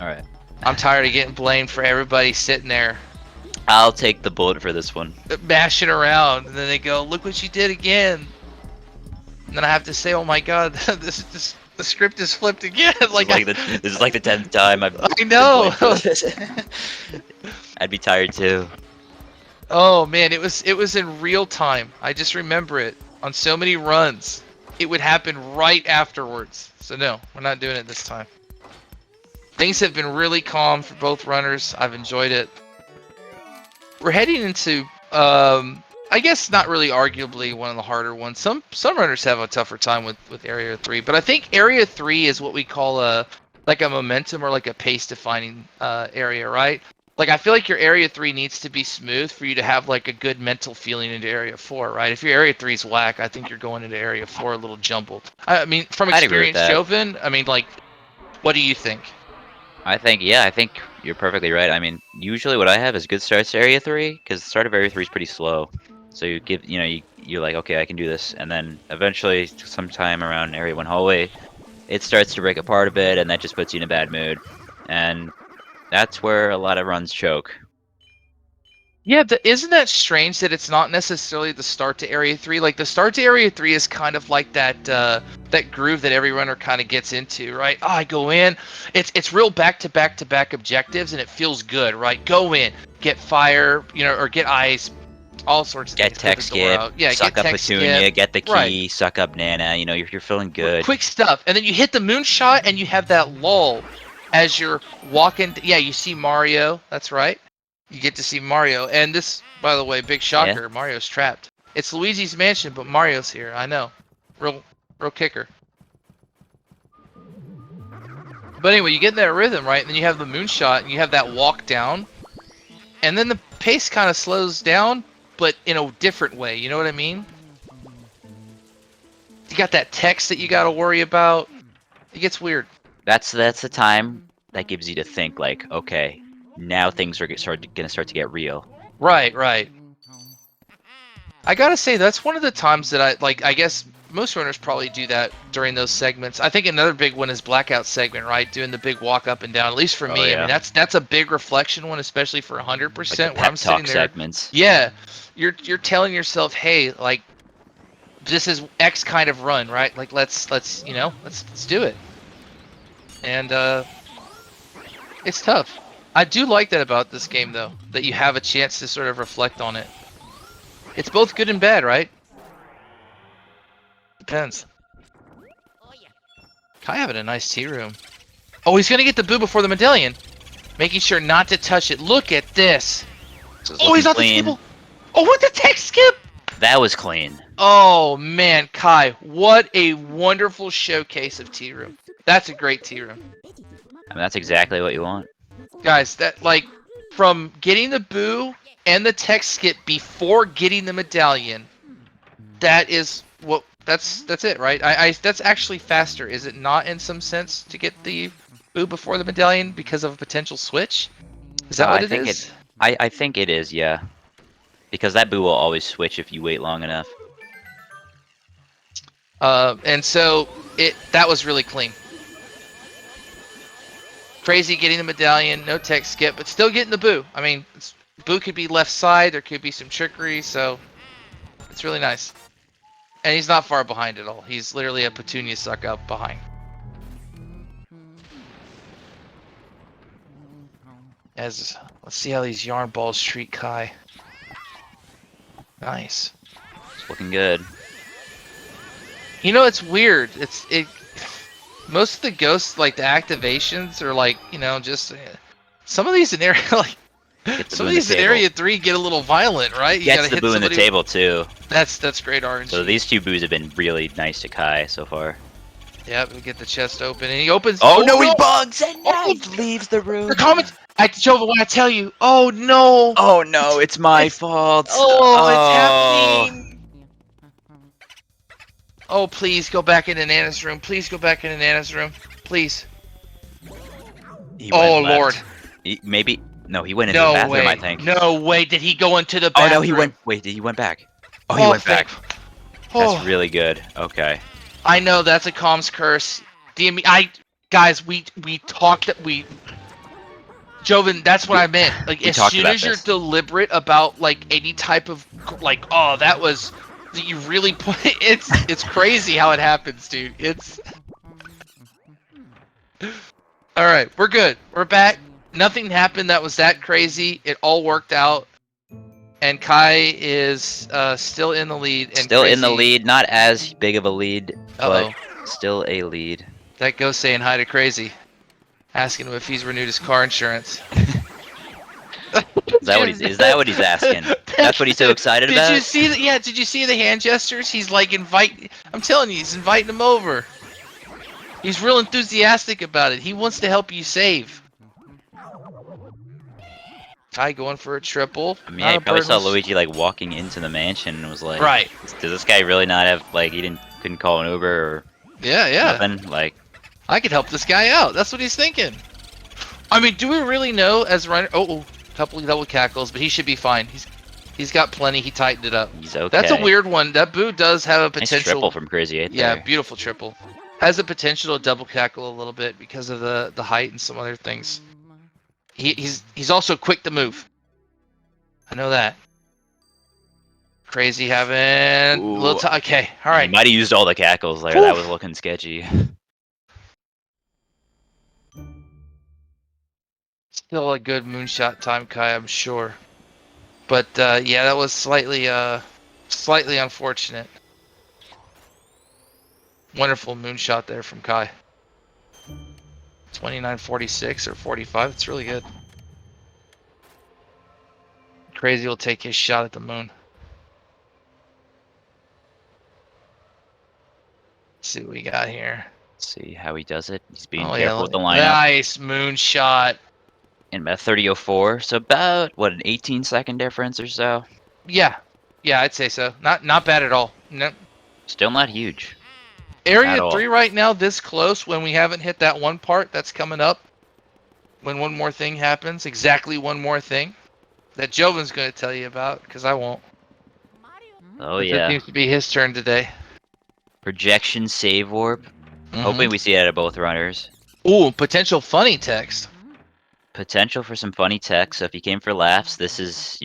All right. I'm tired of getting blamed for everybody sitting there. I'll take the bullet for this one. Mashing around, and then they go, "Look what you did again." And then I have to say, "Oh my God, the script is flipped again." This is like the 10th time I've. I know. I'd be tired too. Oh man, it was in real time. I just remember it on so many runs. It would happen right afterwards. So no, we're not doing it this time. Things have been really calm for both runners. I've enjoyed it. We're heading into, I guess not really arguably one of the harder ones. Some runners have a tougher time with Area 3, but I think Area 3 is what we call a momentum or like a pace defining area, right? Like I feel like your Area 3 needs to be smooth for you to have like a good mental feeling into Area 4, right? If your Area 3 is whack, I think you're going into Area 4 a little jumbled. I mean, from experience, Joven, I mean, like, what do you think? I think you're perfectly right. I mean, usually what I have is good starts to Area 3, because the start of Area 3 is pretty slow. So you give, you're like, okay, I can do this, and then eventually, sometime around Area 1 hallway, it starts to break apart a bit, and that just puts you in a bad mood. And that's where a lot of runs choke. Yeah, isn't that strange that it's not necessarily the start to Area 3? Like, the start to Area 3 is kind of like that groove that every runner kind of gets into, right? Oh, I go in. It's real back-to-back-to-back objectives, and it feels good, right? Go in, get fire, or get ice, all sorts of things. Get tech skip, suck up Petunia, get the key, right. Suck up Nana, you're feeling good. Quick stuff. And then you hit the moonshot, and you have that lull as you're walking. Yeah, you see Mario. That's right. You get to see Mario, and this, by the way, big shocker, yeah. Mario's trapped. It's Luigi's mansion, but Mario's here. I know. Real kicker. But anyway, you get in that rhythm, right? And then you have the moonshot, and you have that walk down. And then the pace kind of slows down, but in a different way. You know what I mean? You got that text that you got to worry about. It gets weird. That's the time that gives you to think like, okay, now things are gonna start to get real. Right, right. I gotta say that's one of the times that I like. I guess most runners probably do that during those segments. I think another big one is blackout segment, right? Doing the big walk up and down. At least for Oh me, I mean yeah, that's a big reflection one, especially for like the 100%. Where I'm pep sitting talk there, segments. yeah, you're telling yourself, hey, like this is X kind of run, right? Like let's let's do it. And it's tough. I do like that about this game though, that you have a chance to sort of reflect on it. It's both good and bad, right? Depends. Kai having a nice tea room. Oh, he's gonna get the boo before the medallion. Making sure not to touch it. Look at this. This is Oh, he's looking off the clean. table. Oh, what the tech skip? That was clean. Oh man, Kai, what a wonderful showcase of tea room. That's a great tea room. I mean, that's exactly what you want. Guys, that like from getting the boo and the tech skip before getting the medallion, that is what that's it, right? I that's actually faster, is it not, in some sense, to get the boo before the medallion because of a potential switch? Is that what I it think is? I think it is, yeah. Because that boo will always switch if you wait long enough. And so that was really clean. Crazy getting the medallion, no tech skip, but still getting the boo. I mean, boo could be left side, there could be some trickery, so it's really nice. And he's not far behind at all. He's literally a petunia suck up behind. Let's see how these yarn balls treat Kai. Nice. It's looking good. You know, it's weird. Most of the ghosts, like the activations, are like, just some of these in area like Get the some boo of in the these in table. area 3 get a little violent, right? You Gets gotta the hit boo in the somebody. table too. That's great RNG. So these two boos have been really nice to Kai so far. Yep, we get the chest open and he opens. Oh no, he bugs and Oh, leaves the room. the comments. Jova, when I tell you, oh no. Oh no, it's my It's fault. it's happening. Oh, please go back into Nana's room. Please go back into Nana's room. Please. He went Oh, left. Lord. Maybe no, he went into the No bathroom. way. I think. No way. Did he go into the Oh bathroom? no, he went. Wait, he went back. Oh, he went back. Oh, That's really good. Okay. I know that's a comms curse. DME. Guys, we talked that we. Joven, that's what I meant. Like, We as talked soon about as you're this. deliberate about like any type of like, oh, that was you really put. It's crazy how it happens, dude. It's. All right, we're good. We're back. Nothing happened that was that crazy. It all worked out. And Kai is still in the lead. And Still in the Crazy- lead, not as big of a lead, Uh-oh. but still a lead. That ghost saying hi to Crazy. Asking him if he's renewed his car insurance. Is that what he's asking? That's what he's so excited about? Did you see the, yeah, did you see the hand gestures? He's like I'm telling you, he's inviting him over. He's real enthusiastic about it. He wants to help you save. Kai going for a triple. I mean, I probably saw Luigi like walking into the mansion and was like, right. Does this guy really not have like couldn't call an Uber or Yeah. nothing? Like, I could help this guy out. That's what he's thinking. I mean, do we really know as runner? Oh, couple double cackles, but he should be fine. He's got plenty. He tightened it up. he's okay. That's a weird one. That boo does have a potential. Nice triple from Crazy 8 Yeah, there. beautiful triple. Has the potential to double cackle a little bit because of the height and some other things. He's also quick to move. I know that. Crazy having a little time. Okay, all right. He might have used all the cackles there. Whew. That was looking sketchy. Still a good moonshot time, Kai, I'm sure. But yeah, that was slightly unfortunate. Wonderful moonshot there from Kai. 29.46 or 45. It's really good. Crazy will take his shot at the moon. Let's see what we got here. Let's see how he does it. He's being Oh, careful yeah, with the lineup. nice moonshot. And about 30:04, so about what, an 18-second difference or so. Yeah, I'd say so. Not bad at all. No. Still not huge. Area all. 3 right now, this close, when we haven't hit that one part that's coming up. When one more thing happens, exactly one more thing that Jovan's going to tell you about, because I won't. Oh It yeah. seems to be his turn today. Projection save warp. Mm-hmm. Hoping we see it out of both runners. Ooh, potential funny text. Potential for some funny text. So if you came for laughs, this is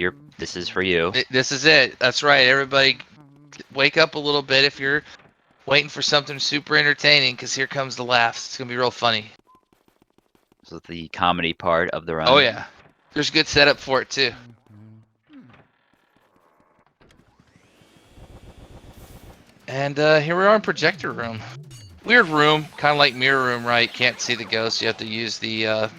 for you. This is it. That's right. Everybody, wake up a little bit if you're waiting for something super entertaining, because here comes the laughs. It's gonna be real funny. So the comedy part of the run. Oh yeah, there's good setup for it too. And here we are in projector room. Weird room, kind of like mirror room, right? Can't see the ghost. You have to use the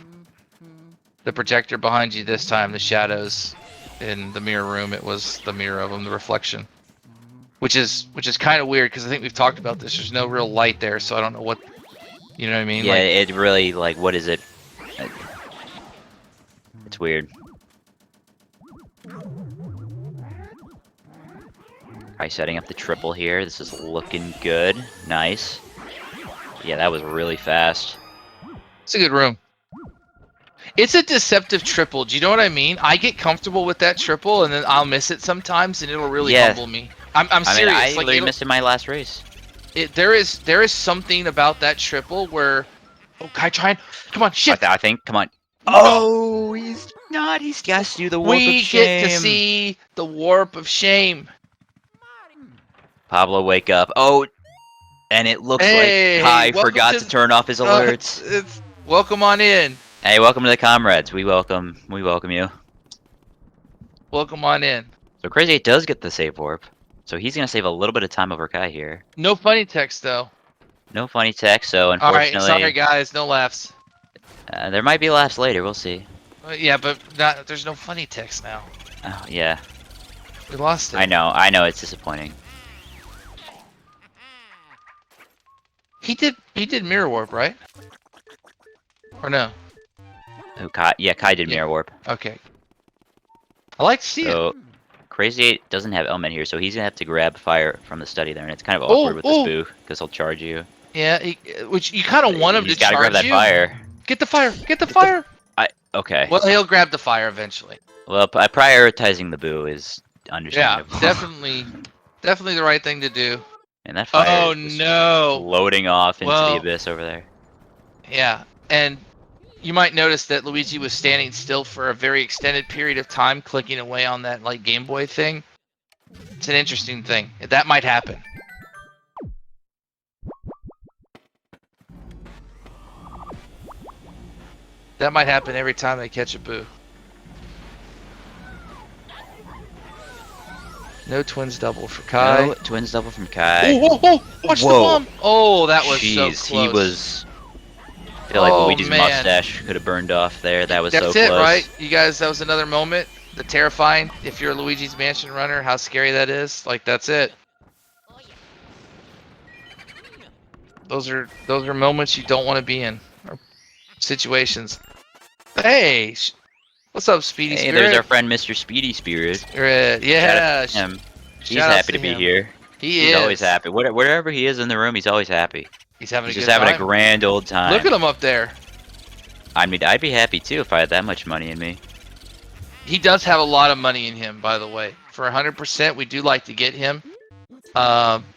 projector behind you this time. The shadows in the mirror room, it was the mirror of them, the reflection. Which is kind of weird, because I think we've talked about this. There's no real light there, so I don't know what, you know what I mean? Yeah, like, it really, like, what is it? It's weird. Alright, setting up the triple here. This is looking good. Nice. Yeah, that was really fast. it's a good room. It's a deceptive triple. Do you know what I mean? I get comfortable with that triple, and then I'll miss it sometimes, and it'll really humble me. I'm I serious. mean, I like, literally missed it my last race. there is something about that triple where, oh, Kaii, trying, come on, shit. I think, come on. Oh, he's not. He's got to do the warp of We shame. get to see the warp of shame. Pablo, wake up. Oh, and it looks like Kaii forgot to turn off his alerts. Welcome on in. Hey, welcome to the comrades. We welcome you. Welcome on in. So Crazy 8 does get the save warp. So he's going to save a little bit of time over Kaii here. No funny text, though. No funny text, so unfortunately... Alright, sorry guys, no laughs. There might be laughs later, we'll see. Yeah, but there's no funny text now. Oh, yeah. We lost it. I know, it's disappointing. He did mirror warp, right? Or no? Oh, Kaii, yeah, Kaii did mirror warp. Okay. I like to see it. So, Crazy 8 doesn't have element here, so he's going to have to grab fire from the study there, and it's kind of awkward with this boo, because he'll charge you. Yeah, which you kind of want him to charge you. He's got to grab that fire. Get the fire! Get the fire! Okay. Well, he'll grab the fire eventually. Well, prioritizing the boo is understandable. Yeah, definitely the right thing to do. And that fire Oh is no! Loading off into the abyss over there. Yeah, and you might notice that Luigi was standing still for a very extended period of time, clicking away on that like Game Boy thing. It's an interesting thing. That might happen. That might happen every time they catch a boo. No twins double for Kaii. No twins double from Kaii. Oh! Watch the bomb! Oh, that was so close. He was... I feel like Luigi's mustache could have burned off there. That was so close. That's it, right? You guys, that was another moment. The terrifying, if you're a Luigi's Mansion runner, how scary that is. Like, that's it. Those are moments you don't want to be in. Or situations. Hey! What's up, Speedy Spirit? Hey, there's our friend Mr. Speedy Spirit. Yeah. He's happy to be here. He's always happy. Wherever he is in the room, he's always happy. He's having just having a grand old time. Look at him up there. I mean, I'd be happy too if I had that much money in me. He does have a lot of money in him, by the way. For 100%, we do like to get him.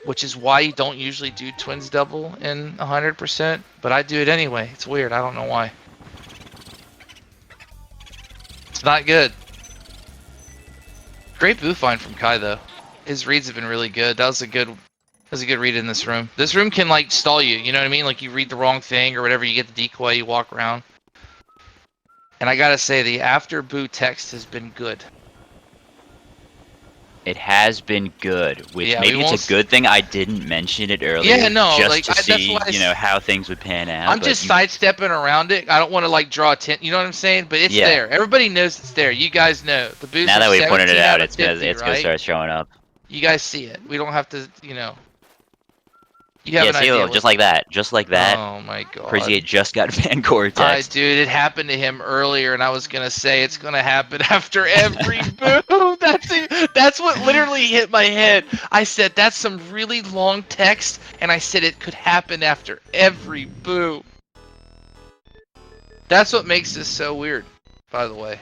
Which is why you don't usually do twins double in 100%. But I do it anyway. It's weird. I don't know why. It's not good. Great boo find from Kaii, though. His reads have been really good. That was a good read in this room. This room can like stall you, you know what I mean? Like you read the wrong thing or whatever, you get the decoy, you walk around. And I gotta say, the after boo text has been good. It has been good, which maybe it's a good thing I didn't mention it earlier. Yeah, no, just like to see, how things would pan out. I'm just sidestepping around it. I don't want to like draw attention. You know what I'm saying? But it's there. Everybody knows it's there. You guys know the boost. Now that we pointed it out, it's 50, gonna start showing up. You guys see it. We don't have to, You have Yeah, an see, idea? just like that. Just like that. Oh my Crazy god. 8 just got Van Cortex. Dude, it happened to him earlier, and I was gonna say it's gonna happen after every boo. That's what literally hit my head. I said that's some really long text, and I said it could happen after every boo. That's what makes this so weird, by the way.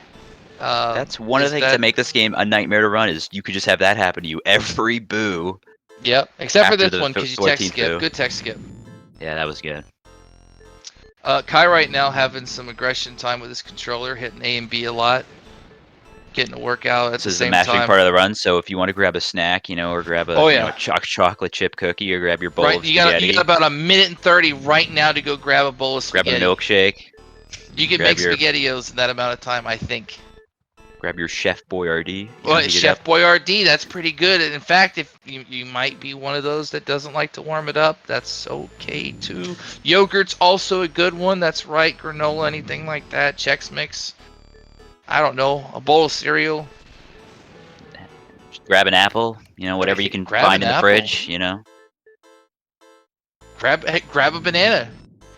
That's one of Is the things that that make this game a nightmare to run. Is you could just have that happen to you every boo Yep, except for after this the one because you text 14th skip. boo. Good text skip. Yeah, that was good. Kaii right now having some aggression time with his controller, hitting A and B a lot, getting a workout at This the is the same mastering time. part of the run. So if you want to grab a snack, or grab a Oh, a yeah. chocolate chip cookie, or grab your bowl Right, of you got spaghetti, about a minute and 30 right now to go grab a bowl of grab a spaghetti. milkshake, You can grab make your SpaghettiOs in that amount of time, I think. Chef Boyardee. Well, Heat it Chef up. Boyardee, that's pretty good. In fact, if you might be one of those that doesn't like to warm it up, that's okay too. Yogurt's also a good one. That's right. Granola, anything like that. Chex Mix. I don't know. A bowl of cereal. Just grab an apple. Whatever you can Grab find an in the apple. fridge. Grab a banana.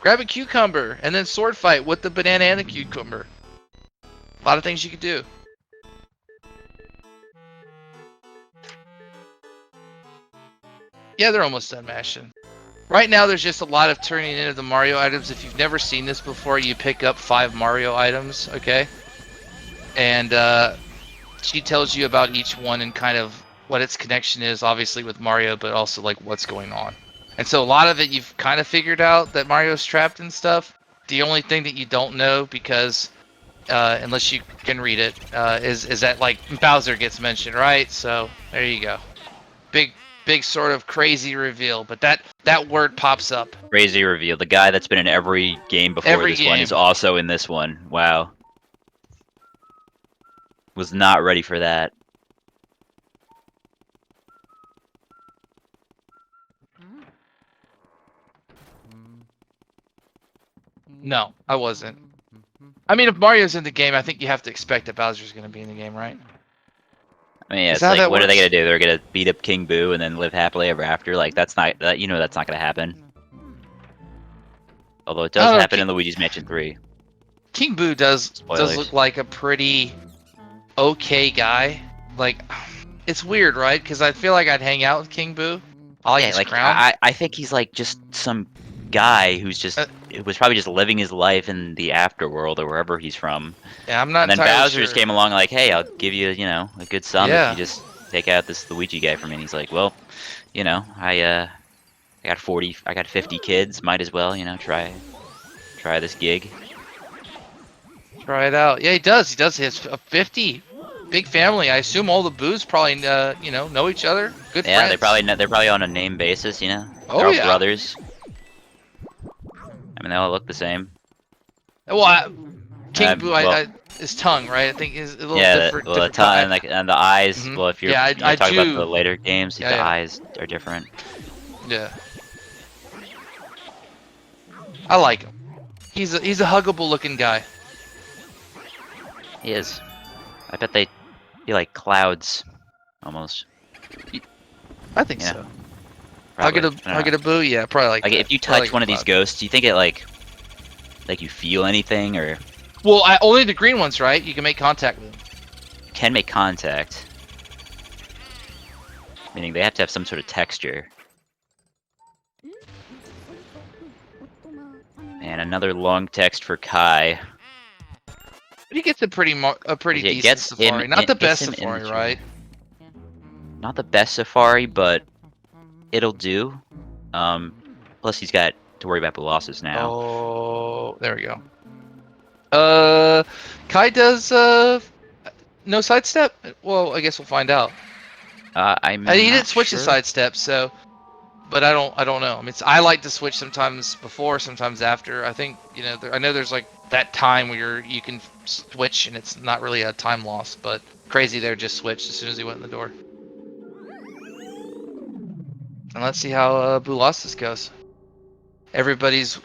Grab a cucumber, and then sword fight with the banana and the cucumber. A lot of things you could do. Yeah, they're almost done mashing. Right now, there's just a lot of turning into the Mario items. If you've never seen this before, you pick up 5 Mario items, okay? And she tells you about each one and kind of what its connection is, obviously with Mario, but also like what's going on. And so a lot of it you've kind of figured out that Mario's trapped and stuff. The only thing that you don't know, because unless you can read it, is that like Bowser gets mentioned, right? So there you go. Big sort of crazy reveal, but that word pops up Crazy reveal. The guy that's been in every game before every this one game. is also in this one. Wow. Was not ready for that. No, I wasn't. I mean, if Mario's in the game, I think you have to expect that Bowser's going to be in the game, right? I mean, yeah, Is it's that how like, that what are they works? gonna do? They're gonna beat up King Boo and then live happily ever after? Like, that's not that's not gonna happen. Although it I does don't know. happen in Luigi's Mansion 3. King Boo does Spoilers. look like a pretty okay guy. Like, it's weird, right? Because I feel like I'd hang out with King Boo. I like Yeah, his like crown. I think he's like just some guy who was probably just living his life in the afterworld or wherever he's from. Yeah, I'm not And then entirely Bowser just sure. came along like, hey, I'll give you, a good sum if you Yeah. just take out this Luigi guy for me. And he's like, well, I got 50 kids, might as well, try this gig. Try it out. Yeah, he does. He does. He has a 50 big family. I assume all the Boos probably, know each other. Good Yeah, friends. they're probably on a name basis, They're Oh, all yeah. brothers. I mean, they all look the same. Well, King Boo, Well, his tongue, right? I think is a little yeah, different. well, the Different tongue tongue. and and the eyes. Mhm. Well, if you're Yeah, I talking about the do. later games, Yeah, the yeah. eyes are different. Yeah. I like him. He's a huggable looking guy. He is. I bet they feel like clouds, almost. I think Yeah, so. probably. I Hug don't it a Boo. Yeah, probably like know. Like, that. if you Probably touch like one a of these cloud. ghosts, do you think it like you feel anything, or Well, only the green ones, right? You can make contact with them. can make contact? Meaning they have to have some sort of texture. And another long text for Kaii. But he gets a pretty It decent gets him. safari. Not the It gets best him in the safari, chair. right? Not the best safari, but it'll do. Plus he's got to worry about the losses now. Oh, there we go. Kaii does no sidestep. Well, I guess we'll find out. I'm He not didn't switch to sure. sidestep, so. But I don't know. I mean, I like to switch sometimes before, sometimes after. I think I know there's like that time where you can switch and it's not really a time loss. But crazy there just switched as soon as he went in the door. And let's see how Boo Losses goes. Everybody's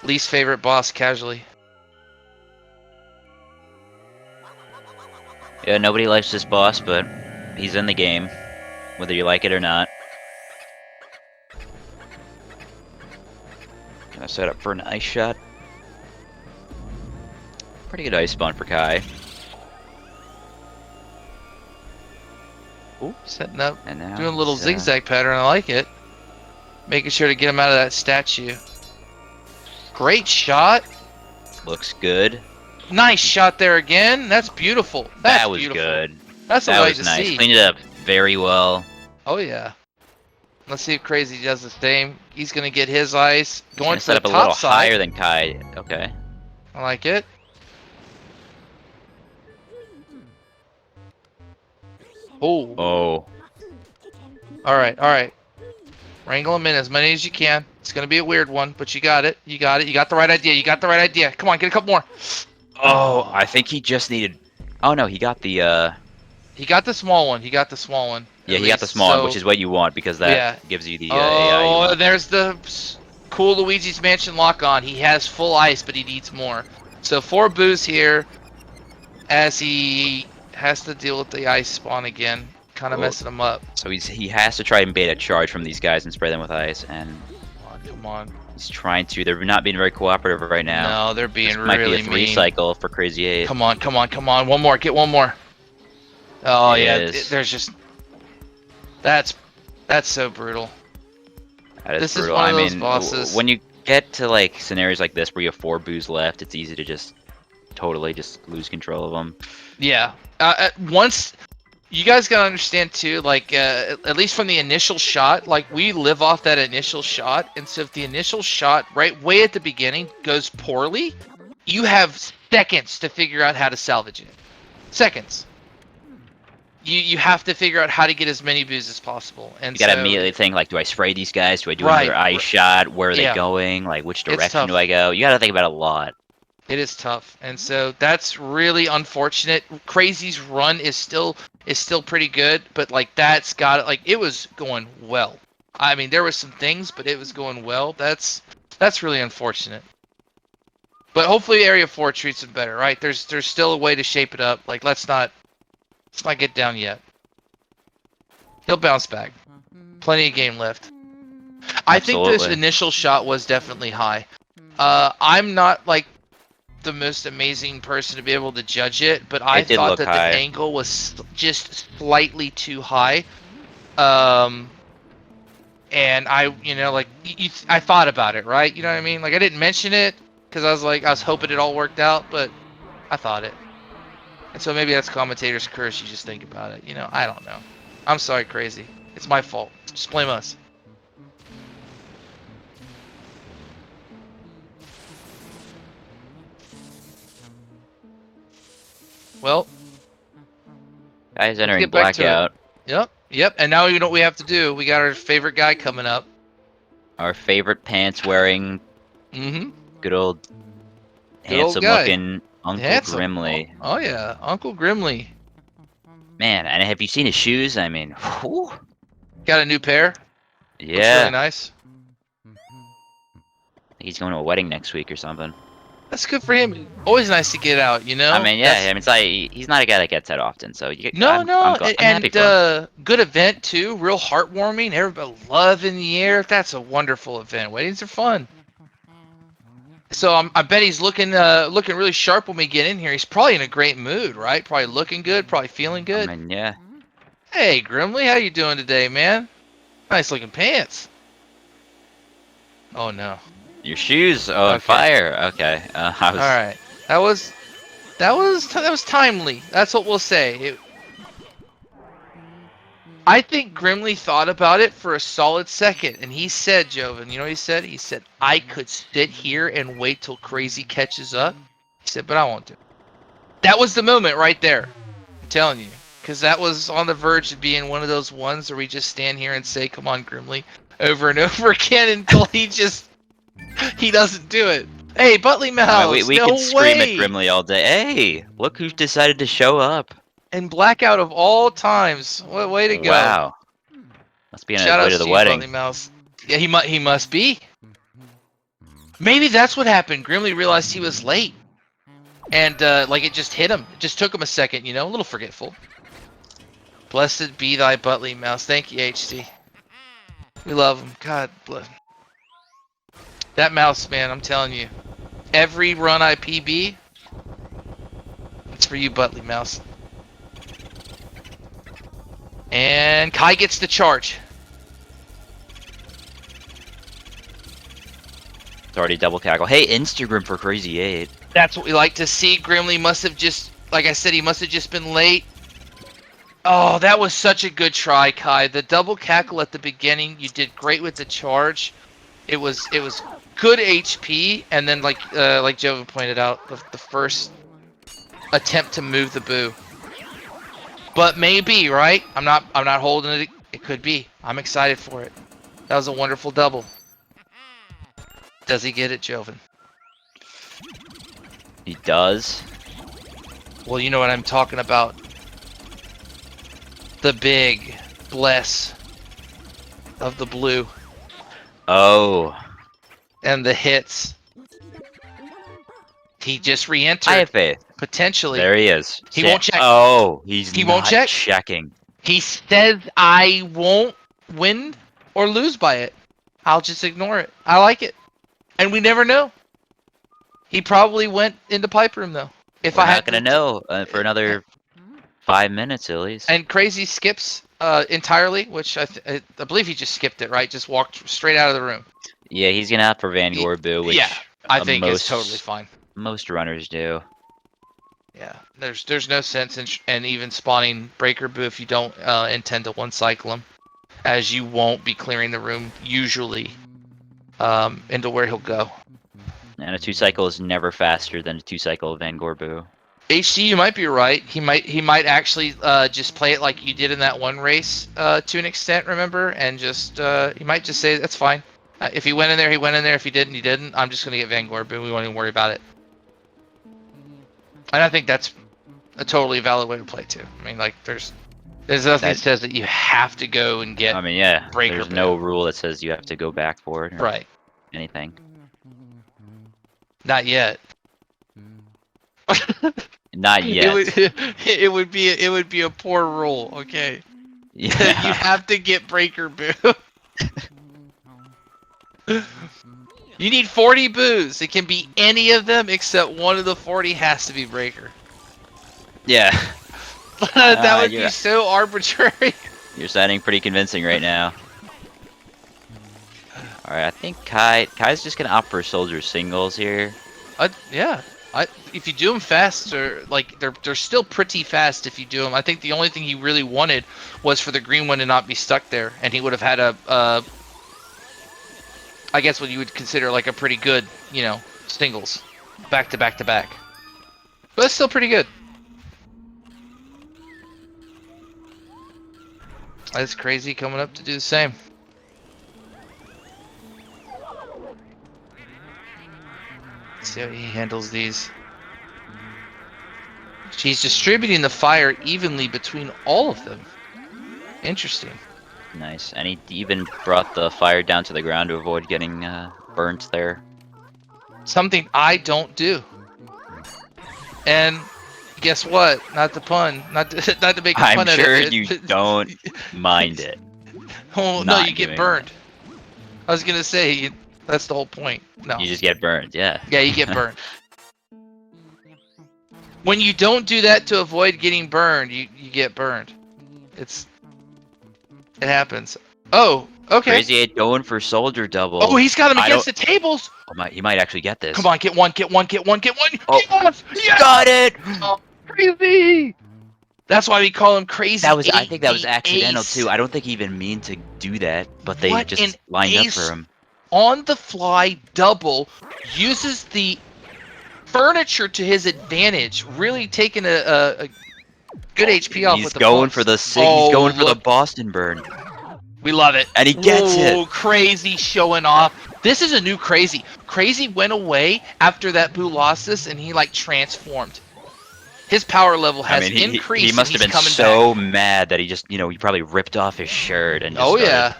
least favorite boss, casually. Yeah, nobody likes this boss, but he's in the game, whether you like it or not. Gonna set up for an ice shot. Pretty good ice spawn for Kaii. Ooh, setting up, And now doing a little he's, zigzag pattern. I like it. Making sure to get him out of that statue. Great shot. looks good. Nice shot there again. That's beautiful. That's That was beautiful. good. That's the That way was to nice. see. Cleaned it up very well. Oh yeah. Let's see if Crazy does the same. He's gonna get his ice. He's Going gonna to set the up a top little side. higher than Kaii. Okay. I like it. Oh. Oh. All right. All right. Wrangle him in as many as you can. It's gonna be a weird one, but you got it. You got it. You got the right idea. You got the right idea. Come on, get a couple more. Oh, I think he just needed. Oh no, he got the. He got the small one. He got the small one. Yeah, at he got the least. small one, So- which is what you want because that Yeah. gives you the AI. You Oh, want. there's the cool Luigi's Mansion lock on. He has full ice, but he needs more. So 4 boos here as he has to deal with the ice spawn again. Kind of Cool. messing him up. So he has to try and bait a charge from these guys and spray them with ice, and Come on. he's trying to. They're not being very cooperative right now. No, they're being This might really be a 3 mean. cycle for Crazy 8. Come on, come on, come on. One more. Get one more. Oh It yeah, is. there's just that's so brutal. That is This is brutal. one of I those mean, bosses. when you get to like scenarios like this where you have 4 boos left, it's easy to just totally just lose control of them. Yeah. Once you guys gotta understand too, like at least from the initial shot, like we live off that initial shot, and so if the initial shot right way at the beginning goes poorly, you have seconds to figure out how to salvage it. Seconds. You have to figure out how to get as many boos as possible, and You gotta so, immediately think like, do I spray these guys? Do I do Right. another ice shot? Where are they Yeah. going? Like, which It's direction tough. do I go? You gotta think about it a lot. It is tough, and so that's really unfortunate. Crazy's run is still pretty good, but like that's got like it was going well. I mean, there were some things, but it was going well. That's really unfortunate. But hopefully, Area 4 treats him better, right? There's still a way to shape it up. Like let's not get down yet. He'll bounce back. Plenty of game left. I think this Absolutely. initial shot was definitely high. I'm not like the most amazing person to be able to judge it, but I It did thought look that high. the angle was just slightly too high. And I, like I thought about it, right? You know what I mean? Like I didn't mention it because I was hoping it all worked out, but I thought it. And so maybe that's commentator's curse. You just think about it. I don't know. I'm sorry, Crazy. It's my fault. Just blame us. Well, Guys entering get back to it. blackout. Yep. And now you know what we have to do. We got our favorite guy coming up. Our favorite pants wearing, Mm-hmm. good old Good old handsome guy. looking Uncle Handsome. Grimly. Oh yeah, Uncle Grimly. Man, and have you seen his shoes? I mean, whew. Got a new pair. Looks Yeah. really nice. He's going to a wedding next week or something. That's good for him. Always nice to get out, I mean, yeah. That's- I mean, it's like he's not a guy that gets that often, so you get. No, I'm happy and for him. good event too. Real heartwarming. Everybody love in the air. That's a wonderful event. Weddings are fun. So I bet he's looking really sharp when we get in here. He's probably in a great mood, right? Probably looking good. Probably feeling good. I mean, yeah. Hey, Grimly, how you doing today, man? Nice looking pants. Oh no. Your shoes on Okay. fire. Okay. I was. All right. That was timely. That's what we'll say. I think Grimly thought about it for a solid second, and he said, Joven, you know what he said? He said, I could sit here and wait till Crazy catches up. He said, but I won't do it. That was the moment right there. I'm telling you. Because that was on the verge of being one of those ones where we just stand here and say, come on, Grimly, over and over again until he doesn't do it. Hey, Butley Mouse, I mean, we no can scream way. at Grimly all day. Hey, look who's decided to show up. And Blackout of all times. What way to go. Wow. Must be on his Shout way out to the you, wedding. Butley Mouse. Yeah, he must be. Maybe that's what happened. Grimly realized he was late. And like it just hit him. It just took him a second, a little forgetful. Blessed be thy Butley Mouse. Thank you, HC. We love him. God bless. That mouse, man, I'm telling you. Every run I PB, it's for you, Butley Mouse. And Kai gets the charge. It's already double cackle. Hey, Instagram for Crazy 8. That's what we like to see. Grimly must have just, like I said, he must have just been late. Oh, that was such a good try, Kai. The double cackle at the beginning, you did great with the charge. It was good HP, and then like Joven pointed out, the first attempt to move the boo. But maybe, right? I'm not holding it. It could be. I'm excited for it. That was a wonderful double. Does he get it, Joven? He does. Well, you know what I'm talking about. The big bless of the blue. Oh. And the hits. He just re-entered. I have faith. Potentially. There he is. He won't check. Oh, he won't check? checking. He says, I won't win or lose by it. I'll just ignore it. I like it. And we never know. He probably went into pipe room, though. We're not going to know for another 5 minutes, at least. And Crazy skips entirely, which I believe he just skipped it, right? Just walked straight out of the room. Yeah, he's going to opt for Van Gorbu, which I think is totally fine. Most runners do. Yeah, there's no sense in even spawning Breaker Boo if you don't intend to one cycle him, as you won't be clearing the room usually into where he'll go. And a 2-cycle is never faster than a 2-cycle of Van Gorbu. HC, you might be right. He might actually just play it like you did in that one race to an extent, remember? And just he might just say that's fine. If he went in there, he went in there. If he didn't, he didn't. I'm just gonna get Van Gorbu. We won't even worry about it. And I think that's a totally valid way to play too. I mean, like there's nothing that says that you have to go and get. I mean, yeah. Breaker There's Boo. no rule that says you have to go back for it. Or Right. Anything. Not yet. Not yet. It would be a poor rule. Okay. Yeah. You have to get Breaker Boo. You need 40 boos. It can be any of them except one of the 40 has to be Breaker. Yeah. That would be so arbitrary. You're sounding pretty convincing right now. Alright, I think Kai's just gonna opt for soldier singles here. Yeah. If you do them fast, like they're still pretty fast if you do them. I think the only thing he really wanted was for the green one to not be stuck there, and he would have had I guess what you would consider like a pretty good, singles, back to back to back. But it's still pretty good. That's Crazy coming up to do the same. Let's see how he handles these. She's distributing the fire evenly between all of them. Interesting. Nice. And he even brought the fire down to the ground to avoid getting burnt there. Something I don't do. And guess what? Not the pun. Not to make a pun I'm out sure of it. you don't mind it. Oh, no, you get burned. I was going to say, that's the whole point. No. You just get burned, yeah. Yeah, you get burned. When you don't do that to avoid getting burned, you get burned. It happens. Oh, okay. Crazy 8 going for soldier double. Oh, he's got him against the tables. Oh, he might actually get this. Come on, get one. Oh, yes! got it! Oh, Crazy! That's why we call him Crazy. I think that was accidental ace. too. I don't think he even mean to do that, but they What just an lined up ace. for him. On the fly double, uses the furniture to his advantage, really taking a good HP off with the Going pumps. for the Oh, he's going for the look. Boston burn. We love it. And he gets it. Crazy showing off. This is a new Crazy. Crazy went away after that Boo lost this, and he like transformed. His power level has increased. He must have been so mad that he just, he probably ripped off his shirt and just started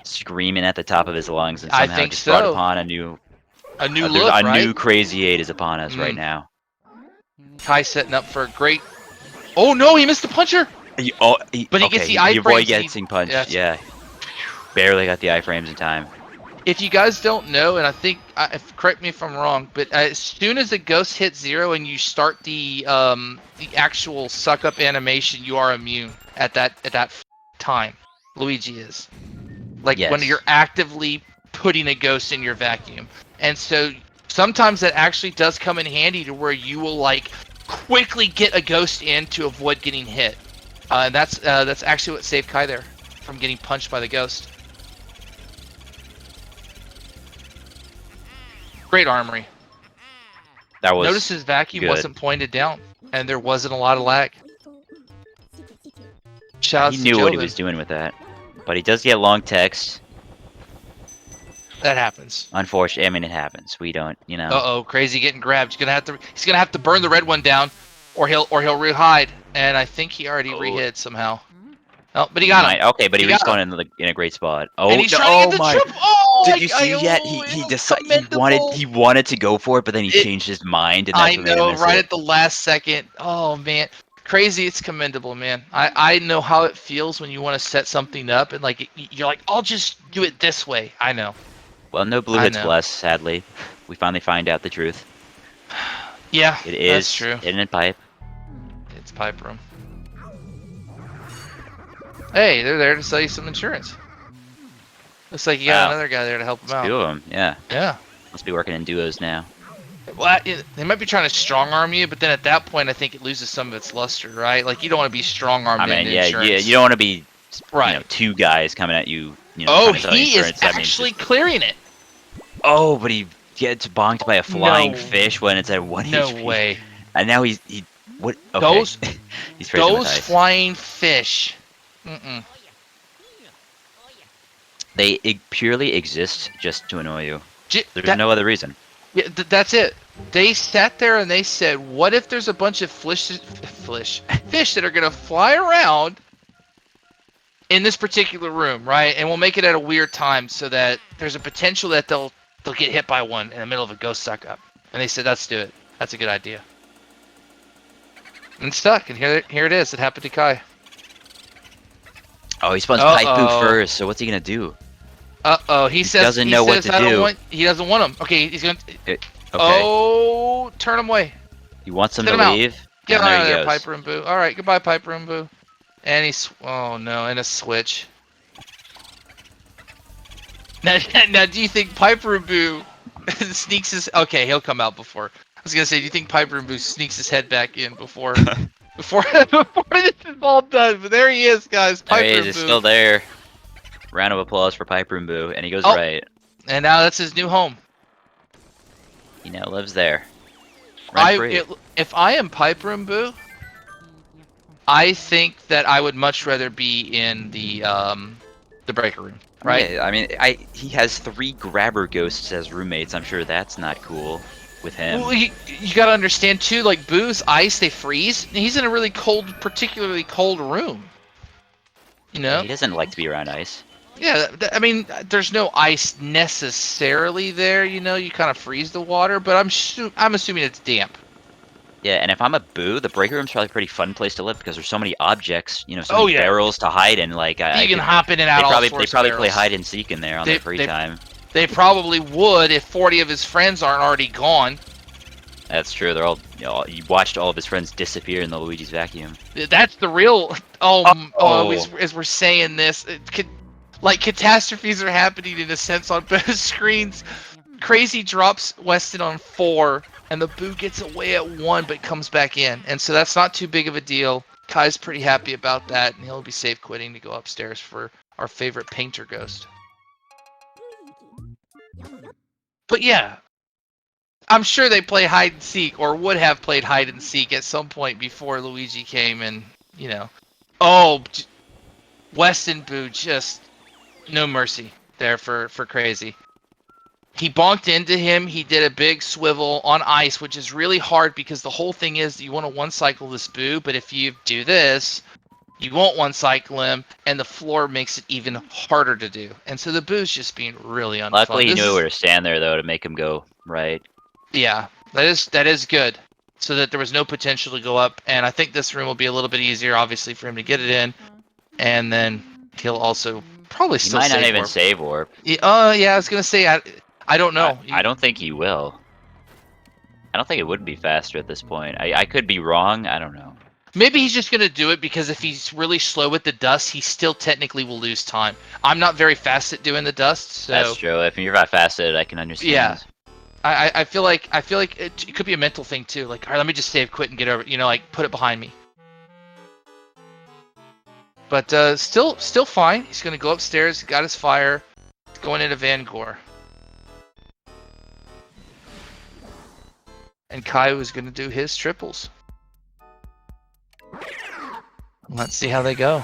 screaming at the top of his lungs, and somehow just brought upon a new look, right? new Crazy 8 is upon us right now. Kai setting up for a great. Oh no, he missed the puncher. But he gets the iframes. He avoid getting punched. Yeah. Barely got the iframes in time. if you guys don't know, and I think, correct me if I'm wrong, but as soon as the ghost hits 0 and you start the actual suck up animation, you are immune at that time. Luigi is like when Yes. you're actively putting a ghost in your vacuum, and so sometimes that actually does come in handy to where you will like quickly get a ghost in to avoid getting hit. And that's actually what saved Kaii there from getting punched by the ghost. Great armory. That was Notice his vacuum good. wasn't pointed down, and there wasn't a lot of lag. Shout He outs to knew what he Joven. was doing with that. But he does get long text. That happens. Unfortunately, I mean, it happens. We don't, you know. Uh-oh, crazy getting grabbed. He's gonna have to burn the red one down, or he'll re-hide. And I think he already re-hid somehow. Oh, but he got him. Okay, but he got respawned him. in a great spot. Oh, And he's no, trying to get the my! triple. Oh, Did you see yet? He decided he wanted to go for it, but then he changed his mind, and that's I what made him know, miss right it. at the last second. Oh man, crazy! It's commendable, man. I know how it feels when you want to set something up and like you're like, I'll just do it this way. I know. Well, no blue I hits know. bless, sadly. We finally find out the truth. Yeah, It is that's true. in a pipe. It's pipe room. Hey, they're there to sell you some insurance. Looks like you got another guy there to help him out. Two of them, yeah. Yeah. Must be working in duos now. Well, they might be trying to strong arm you, but then at that point, I think it loses some of its luster, right? Like you don't want to be strong armed. I mean, into yeah, insurance. you don't want to be, right? You know, two guys coming at you. You know, Oh, trying to sell he is insurance. That means actually just- clearing it. Oh, but he gets bonked by a flying No. fish when it's at 1 No HP. way. And now he what? Okay. Those He's freezing with those ice. flying fish. Mm-mm. They purely exist just to annoy you. There's That- no other reason. Yeah, that's it. They sat there and they said, "What if there's a bunch of fish that are gonna fly around in this particular room, right? And we'll make it at a weird time so that there's a potential that they'll get hit by one in the middle of a ghost suck up." And they said, "Let's do it. That's a good idea." And it's stuck. And here it is. It happened to Kaii. Oh, he spawns pipe boo first. So what's he gonna do? Uh-oh. He says doesn't know what to do. He doesn't want him. Okay, he's gonna. Okay. Oh, turn him away. He wants him Send to him out. leave. Get and out of there there, he goes. Piper and Boo. All right, goodbye, Piper and Boo. And he's oh no, and a switch. Now, do you think Piper and Boo sneaks his? Okay, he'll come out before. I was gonna say, do you think Piper and Boo sneaks his head back in before before this is all done? But there he is, guys. Piper There he is. and He's Boo. still there. Round of applause for Piper and Boo, and he goes Oh. right. And now that's his new home. He now lives there. Rent free. If I am Piper and Boo, I think that I would much rather be in the breaker room, right? Yeah, I mean, he has 3 grabber ghosts as roommates. I'm sure that's not cool with him. Well, you gotta understand too, like Boo's ice, they freeze. And he's in a really cold, particularly cold room. You know? He doesn't like to be around ice. Yeah, I mean, there's no ice necessarily there. You know, you kind of freeze the water, but I'm assuming it's damp. Yeah, and if I'm a Boo, the breaker room's probably a pretty fun place to live because there's so many objects, you know, so Oh, many yeah. barrels to hide in. Like You can hop in and out. they They probably play hide and seek in there on their free time. They probably would if 40 of his friends aren't already gone. That's true. They're all, you know, you watched all of his friends disappear in the Luigi's vacuum. That's the real. As we're saying this, like catastrophes are happening in a sense on both screens. Crazy drops Weston on 4, and the Boo gets away at 1, but comes back in, and so that's not too big of a deal. Kai's pretty happy about that, and he'll be safe quitting to go upstairs for our favorite painter ghost. But yeah, I'm sure they play hide and seek, or would have played hide and seek at some point before Luigi came, and you know, Weston Boo just no mercy there for Crazy. He bonked into him. He did a big swivel on ice, which is really hard because the whole thing is you want to one cycle this Boo, but if you do this, you won't one cycle him, and the floor makes it even harder to do. And so the Boo's just being really unfun. Luckily, he knew where to stand there though to make him go right. Yeah, that is good. So that there was no potential to go up, and I think this room will be a little bit easier, obviously, for him to get it in, and then he'll also Probably He still might not save even warp. save warp. Yeah, I was gonna say I don't know. I don't think he will. I don't think it would be faster at this point. I could be wrong. I don't know. Maybe he's just gonna do it because if he's really slow with the dust, he still technically will lose time. I'm not very fast at doing the dust, so That's true. If you're not fast at it, I can understand. yeah. I feel like it could be a mental thing too. Like, all right, let me just save, quit, and get over. Like put it behind me. But still fine. He's gonna go upstairs. Got his fire. He's going into Van Gore. And Kaii was gonna do his triples. Let's see how they go.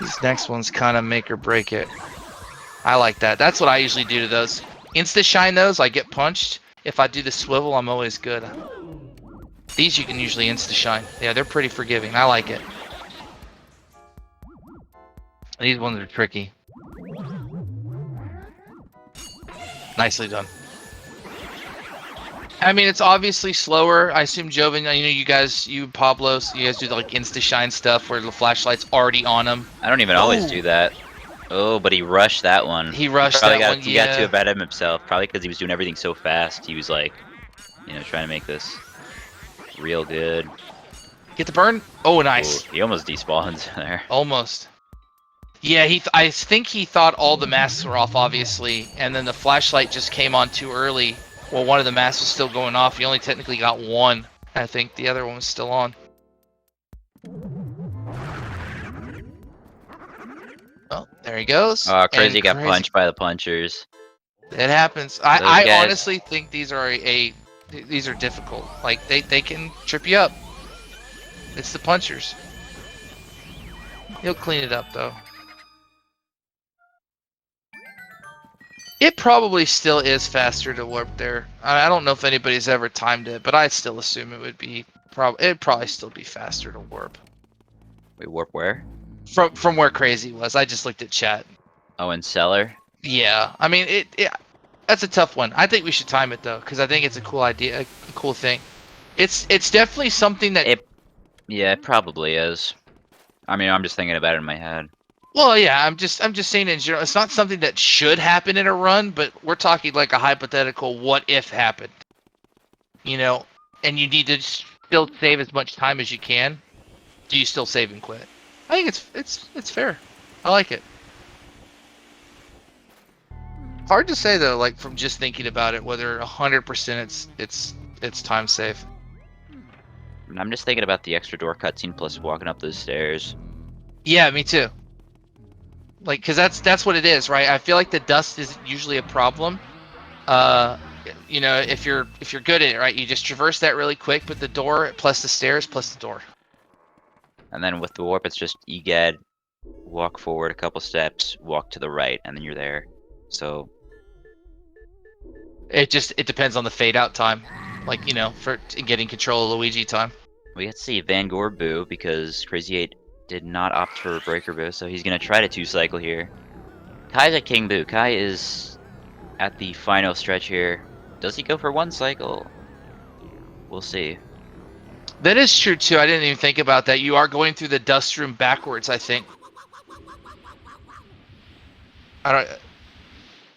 These next ones kind of make or break it. I like that. That's what I usually do to those. Insta shine those, I get punched. If I do the swivel, I'm always good. These you can usually insta shine. Yeah, they're pretty forgiving. I like it. These ones are tricky. Nicely done. I mean, it's obviously slower. I assume Joven, you Pablo, you guys do the like insta shine stuff where the flashlight's already on them. I don't even always do that. Oh, but he rushed that one. He rushed that one. He got too bad at himself. Probably because he was doing everything so fast. He was like, trying to make this real good. Get the burn. Oh, nice. Ooh, he almost despawned there. Almost. Yeah, I think he thought all the masks were off, obviously, and then the flashlight just came on too early. Well, one of the masks was still going off. He only technically got one. I think the other one was still on. Oh, there he goes. Oh, Crazy got punched by the punchers. It happens. I honestly think these are these are difficult. Like they can trip you up. It's the punchers. He'll clean it up though. It probably still is faster to warp there. I don't know if anybody's ever timed it, but I still assume it would be it'd probably still be faster to warp. Wait, warp where? From where Crazy was. I just looked at chat. Oh, in cellar. Yeah, I mean it that's a tough one. I think we should time it though, because I think it's a cool idea, a cool thing. It's definitely something that. Yeah, it probably is. I mean, I'm just thinking about it in my head. Well, yeah, I'm just saying in general, it's not something that should happen in a run, but we're talking like a hypothetical what if happened. And you need to still save as much time as you can. Do you still save and quit? I think it's fair. I like it. Hard to say though, like from just thinking about it, whether 100% it's time safe. I'm just thinking about the extra door cutscene plus walking up those stairs. Yeah, me too. Like, cause that's what it is, right? I feel like the dust isn't usually a problem. If you're good at it, right? You just traverse that really quick, but the door plus the stairs plus the door. And then with the warp, it's just egad, walk forward a couple steps, walk to the right, and then you're there. So it depends on the fade out time, like for getting control of Luigi time. We get to see Van Gore boo because Crazy 8 did not opt for a breaker boo, so he's gonna try to 2-cycle here. Kai's at King Boo. Kaii is at the final stretch here. Does he go for 1 cycle? We'll see. That is true too. I didn't even think about that. You are going through the dust room backwards, I think.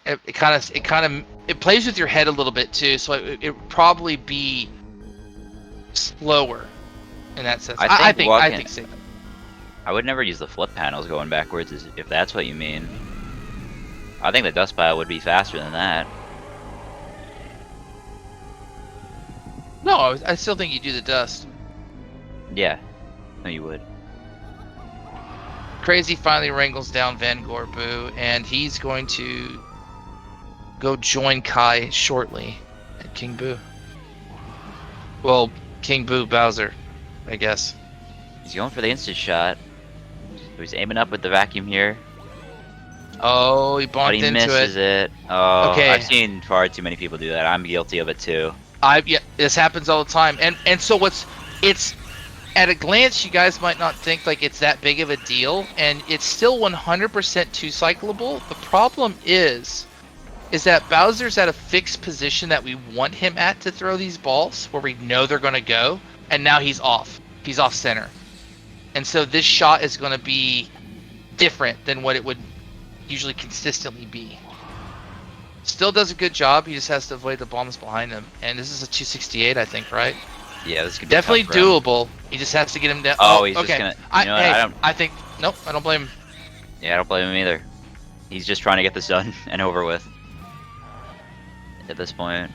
It plays with your head a little bit too, so it would probably be slower in that sense. I think so. I would never use the flip panels going backwards, if that's what you mean. I think the dust pile would be faster than that. No, I still think you do the dust. Yeah, no, you would. Crazy finally wrangles down Van Gore Boo, and he's going to go join Kaii shortly at King Boo. Well, King Boo Bowser, I guess. He's going for the instant shot. So he's aiming up with the vacuum here. Oh, he bumped into it. But he misses it. Oh, okay. I've seen far too many people do that. I'm guilty of it too. Yeah, this happens all the time. And so it's at a glance, you guys might not think like it's that big of a deal, and it's still 100% 2-cyclable. The problem is that Bowser's at a fixed position that we want him at to throw these balls, where we know they're going to go, and now he's off. He's off center. And so this shot is going to be different than what it would usually consistently be. Still does a good job. He just has to avoid the bombs behind him. And this is a 268, I think, right? Yeah, this could be Definitely tough for him. doable. He just has to get him down. Oh, he's okay. just gonna. You know what? Hey, I think nope. I don't blame him. Yeah, I don't blame him either. He's just trying to get this done and over with. At this point.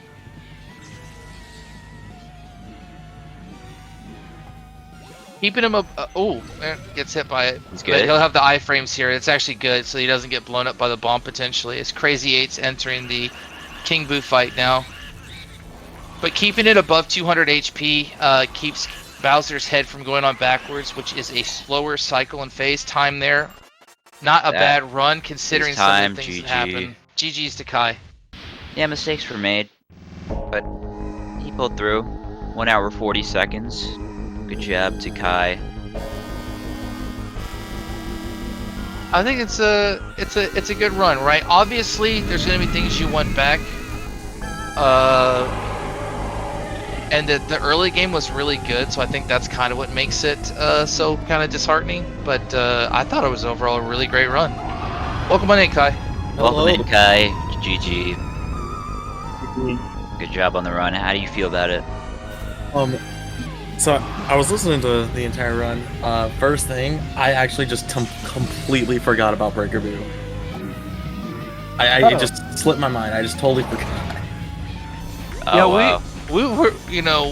Keeping him up. Gets hit by it. He's But good. he'll have the iframes here. It's actually good, so he doesn't get blown up by the bomb potentially. It's Crazy 8's entering the King Boo fight now. But keeping it above 200 HP keeps Bowser's head from going on backwards, which is a slower cycle and phase time there. Not a bad run considering some of the things that happen. GG's to Kaii. Yeah, mistakes were made, but he pulled through. 1 hour 40 seconds. Good job to Kaii. I think it's a good run, right? Obviously, there's gonna be things you want back. And the early game was really good, so I think that's kind of what makes it so kind of disheartening. But I thought it was overall a really great run. Welcome on in, Kaii. Welcome in, Kaii. GG. Good job on the run. How do you feel about it? So I was listening to the entire run. First thing, I actually just completely forgot about Breaker Boo. It just slipped my mind. I just totally forgot. Oh, Yeah, wow.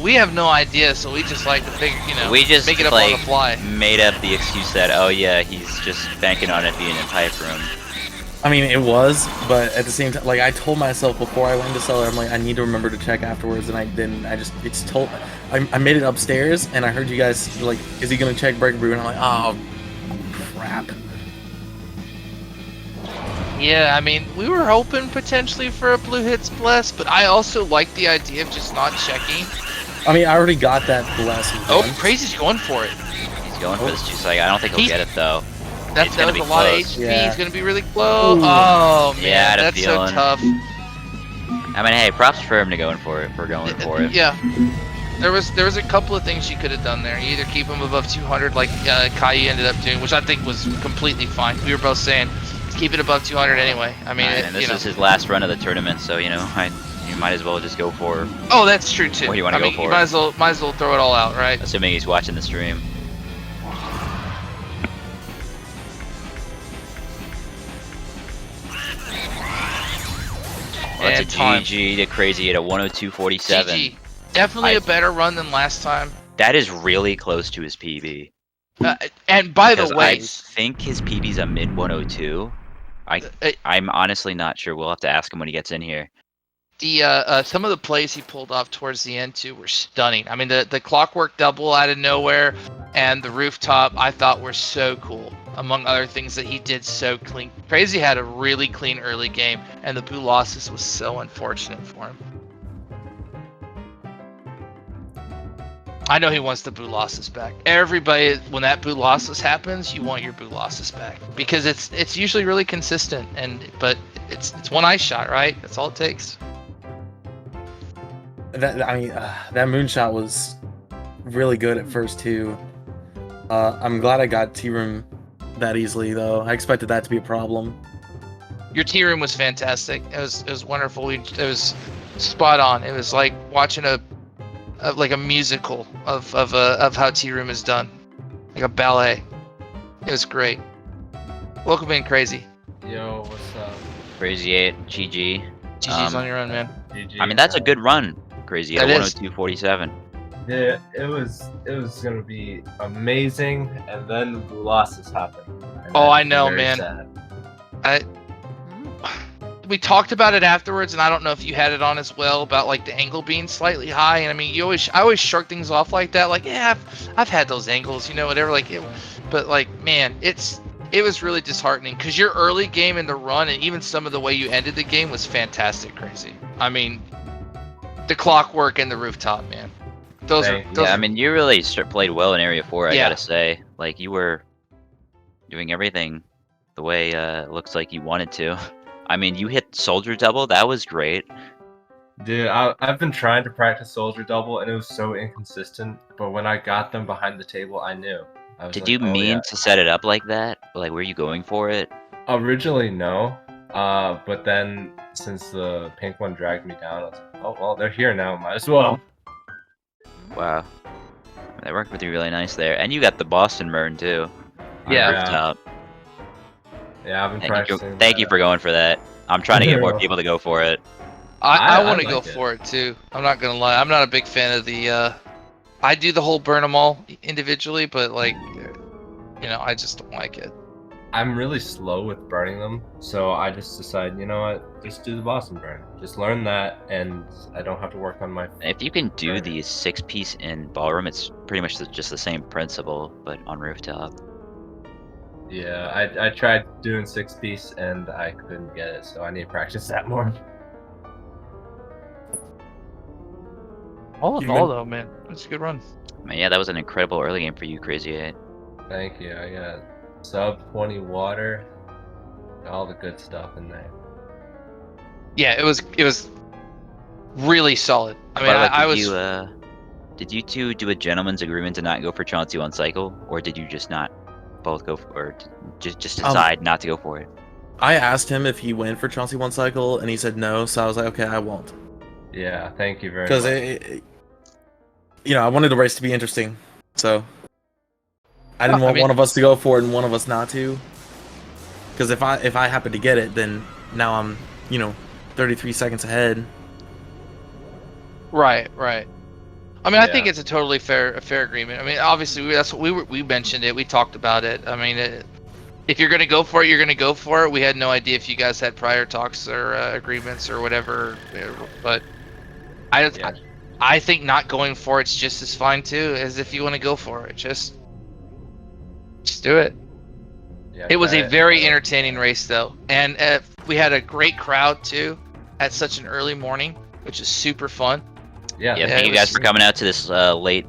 we have no idea, so we just like to figure, We just make it up like on the fly. made up the excuse that, oh yeah, he's just banking on it being in pipe room. I mean, it was, but at the same time, like I told myself before I went to cellar, I'm like, I need to remember to check afterwards, and I didn't. I made it upstairs, and I heard you guys like, is he gonna check Breaker Boo? And I'm like, oh, crap. Yeah, I mean, we were hoping potentially for a blue hits bless, but I also like the idea of just not checking. I mean, I already got that blessing. Oh, Crazy's going for it. He's going for this juice. Like, I don't think he'll get it though. That It's was gonna be a lot of close. HP. Yeah. He's gonna be really close. Ooh. Oh man, Yeah, I had a that's so feeling. tough. I mean, hey, props for him to going for it. For going for it. Yeah, there was a couple of things you could have done there. You either keep him above 200, like Kaii ended up doing, which I think was completely fine. We were both saying, keep it above 200 anyway. I mean, And this is his last run of the tournament, so you might as well just go for. Oh, that's true too. What do you wanna go for? You might as well throw it all out, right? Assuming he's watching the stream. Well, that's And a time. GG to Crazy at a 102.47. GG. Definitely a better run than last time. That is really close to his PB. And by the Because way, I think his PB's a mid 102. I'm honestly not sure. We'll have to ask him when he gets in here. the some of the plays he pulled off towards the end too were stunning. I mean, the clockwork double out of nowhere and the rooftop I thought were so cool. Among other things that he did so clean. Crazy had a really clean early game, and the Boo losses was so unfortunate for him. I know he wants the Boo losses back. Everybody, when that Boo losses happens, you want your Boo losses back because it's usually really consistent, but it's one ice shot, right? That's all it takes. That moonshot was really good at first too. I'm glad I got T-Room that easily though. I expected that to be a problem. Your T room was fantastic. It was wonderful. It was spot on. It was like watching a musical of how T room is done, like a ballet. It was great. Welcome in, Crazy. Yo, what's up? Crazy 8, GG. GG's on your own, man. GG. I mean, that's a good run, Crazy at That is. 102.47. Yeah, it was gonna be amazing, and then the losses happened. And Oh, that's I know, very man. sad. We talked about it afterwards, and I don't know if you had it on as well about like the angle being slightly high. And I mean, I always shrug things off like that. Like, yeah, I've had those angles, whatever. But like, man, it was really disheartening because your early game in the run and even some of the way you ended the game was fantastic, Crazy. I mean, the clockwork and the rooftop, man. Those Thank are. Yeah, I mean, you really played well in Area 4, I Yeah. gotta say. Like, you were doing everything the way it looks like you wanted to. I mean, you hit Soldier Double, that was great. Dude, I've been trying to practice soldier double, and it was so inconsistent. But when I got them behind the table, I knew. I was Did like, you oh yeah. mean to set it up like that? Like, were you going for it? Originally, no. But then since the pink one dragged me down, I was like, oh well, they're here now. Might as well. Wow. That worked with you really nice there. And you got the Boston burn, too. On Yeah. rooftop. Yeah, I've been Thank you, practicing. thank you for going for that. I'm trying to get more You're people to go for it. I I want to like go it. for it too. I'm not gonna lie. I'm not a big fan of the. I do the whole burn them all individually, but like, I just don't like it. I'm really slow with burning them, so I just decided, you know what, just do the Boston burn. Just learn that, and I don't have to work on my. If you can do Right. the 6-piece in ballroom, it's pretty much just the same principle, but on rooftop. Yeah, I tried doing 6-piece and I couldn't get it, so I need to practice that more. All in You all, men- though, man, it's a good run. I mean, yeah, that was an incredible early game for you, Crazy 8. Thank you. I got sub 20 water, all the good stuff in there. Yeah, it was really solid. I mean, By the way, I was. did you two do a gentleman's agreement to not go for Chauncey one cycle, or did you just not both go for, or just decide not to go for it? I asked him if he went for Chauncey one cycle, and he said no. So I was like, okay, I won't, Yeah, thank you very because much. I wanted the race to be interesting. So I didn't No, I want mean- one of us to go for it and one of us not to. Because if I happen to get it, then now I'm 33 seconds ahead. Right. I mean, I think Yeah. it's a totally fair agreement. I mean, obviously, that's what we mentioned it. We talked about it. I mean, if you're gonna go for it, you're gonna go for it. We had no idea if you guys had prior talks or agreements or whatever, but Yeah. I think not going for it's just as fine too as if you want to go for it. Just do it. Yeah, It was a I- very entertaining race though, and we had a great crowd too at such an early morning, which is super fun. Yeah, Yeah, Yeah, thank it you guys was- for coming out to this late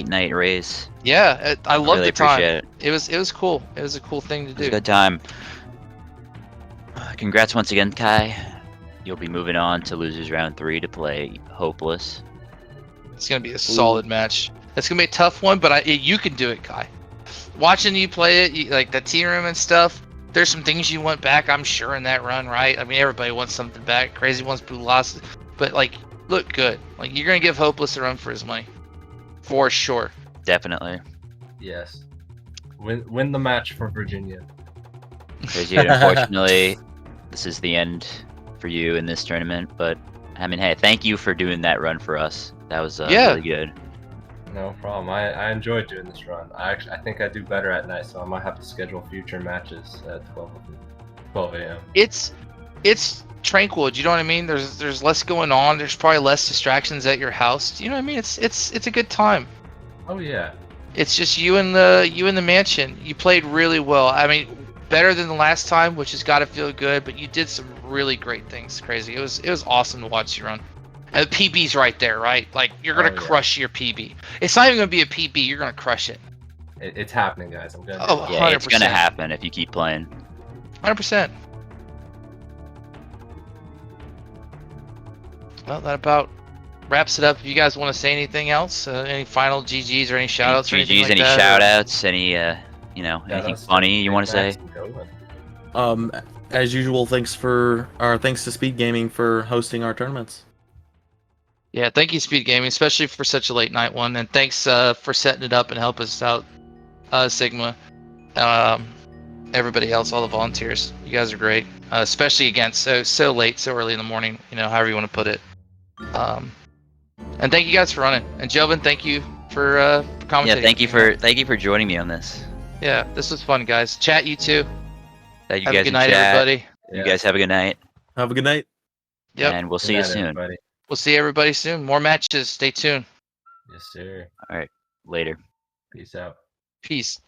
night race. Yeah, I loved really the time. appreciate it. It was cool. It was a cool thing to It was a do. good time. Congrats once again, Kai. You'll be moving on to losers round 3 to play Hopeless. It's gonna be a solid match. It's gonna be a tough one, but you can do it, Kai. Watching you play it, like the team room and stuff. There's some things you want back, I'm sure, in that run, right? I mean, everybody wants something back. Crazy wants Blue Lost, but like, look good. Like you're gonna give Hopeless a run for his money, for sure. Definitely. Yes. Win the match for Virginia. Crazy, unfortunately, this is the end for you in this tournament. But I mean, hey, thank you for doing that run for us. That was Yeah. really good. No problem. I enjoyed doing this run. I think I do better at night, so I might have to schedule future matches at 12 a.m. It's tranquil. Do you know what I mean? There's less going on. There's probably less distractions at your house. Do you know what I mean? It's a good time. Oh yeah. It's just you in the mansion. You played really well. I mean, better than the last time, which has got to feel good. But you did some really great things. Crazy. It was awesome to watch you run. And the PB's right there, right? Like you're gonna Oh, yeah. crush your PB. It's not even gonna be a PB. You're gonna crush it. It's happening, guys. I'm gonna. Oh, do it. Yeah, it's gonna 100%. happen if you keep playing. 100%. Well, that about wraps it up. If you guys want to say anything else, any final GGs or any shout outs or anything GGs, like any that? shout outs, any Yeah, anything that's funny good. you want to Big say? match and going. As usual, thanks to SpeedGaming for hosting our tournaments. Yeah, thank you, SpeedGaming, especially for such a late night one, and thanks for setting it up and helping us out, Sigma, everybody else, all the volunteers. You guys are great, especially again so late, so early in the morning. However you want to put it. And thank you guys for running. And Jobin, thank you for commentating. Yeah, thank you for joining me on this. Yeah, this was fun, guys. Chat, you too. Thank you Have guys a good in night, chat. everybody. You guys have a good night, Have a good night. Yep. and we'll Good see you night, soon. everybody. We'll see everybody soon. More matches. Stay tuned. Yes, sir. All right, later. Peace out. Peace.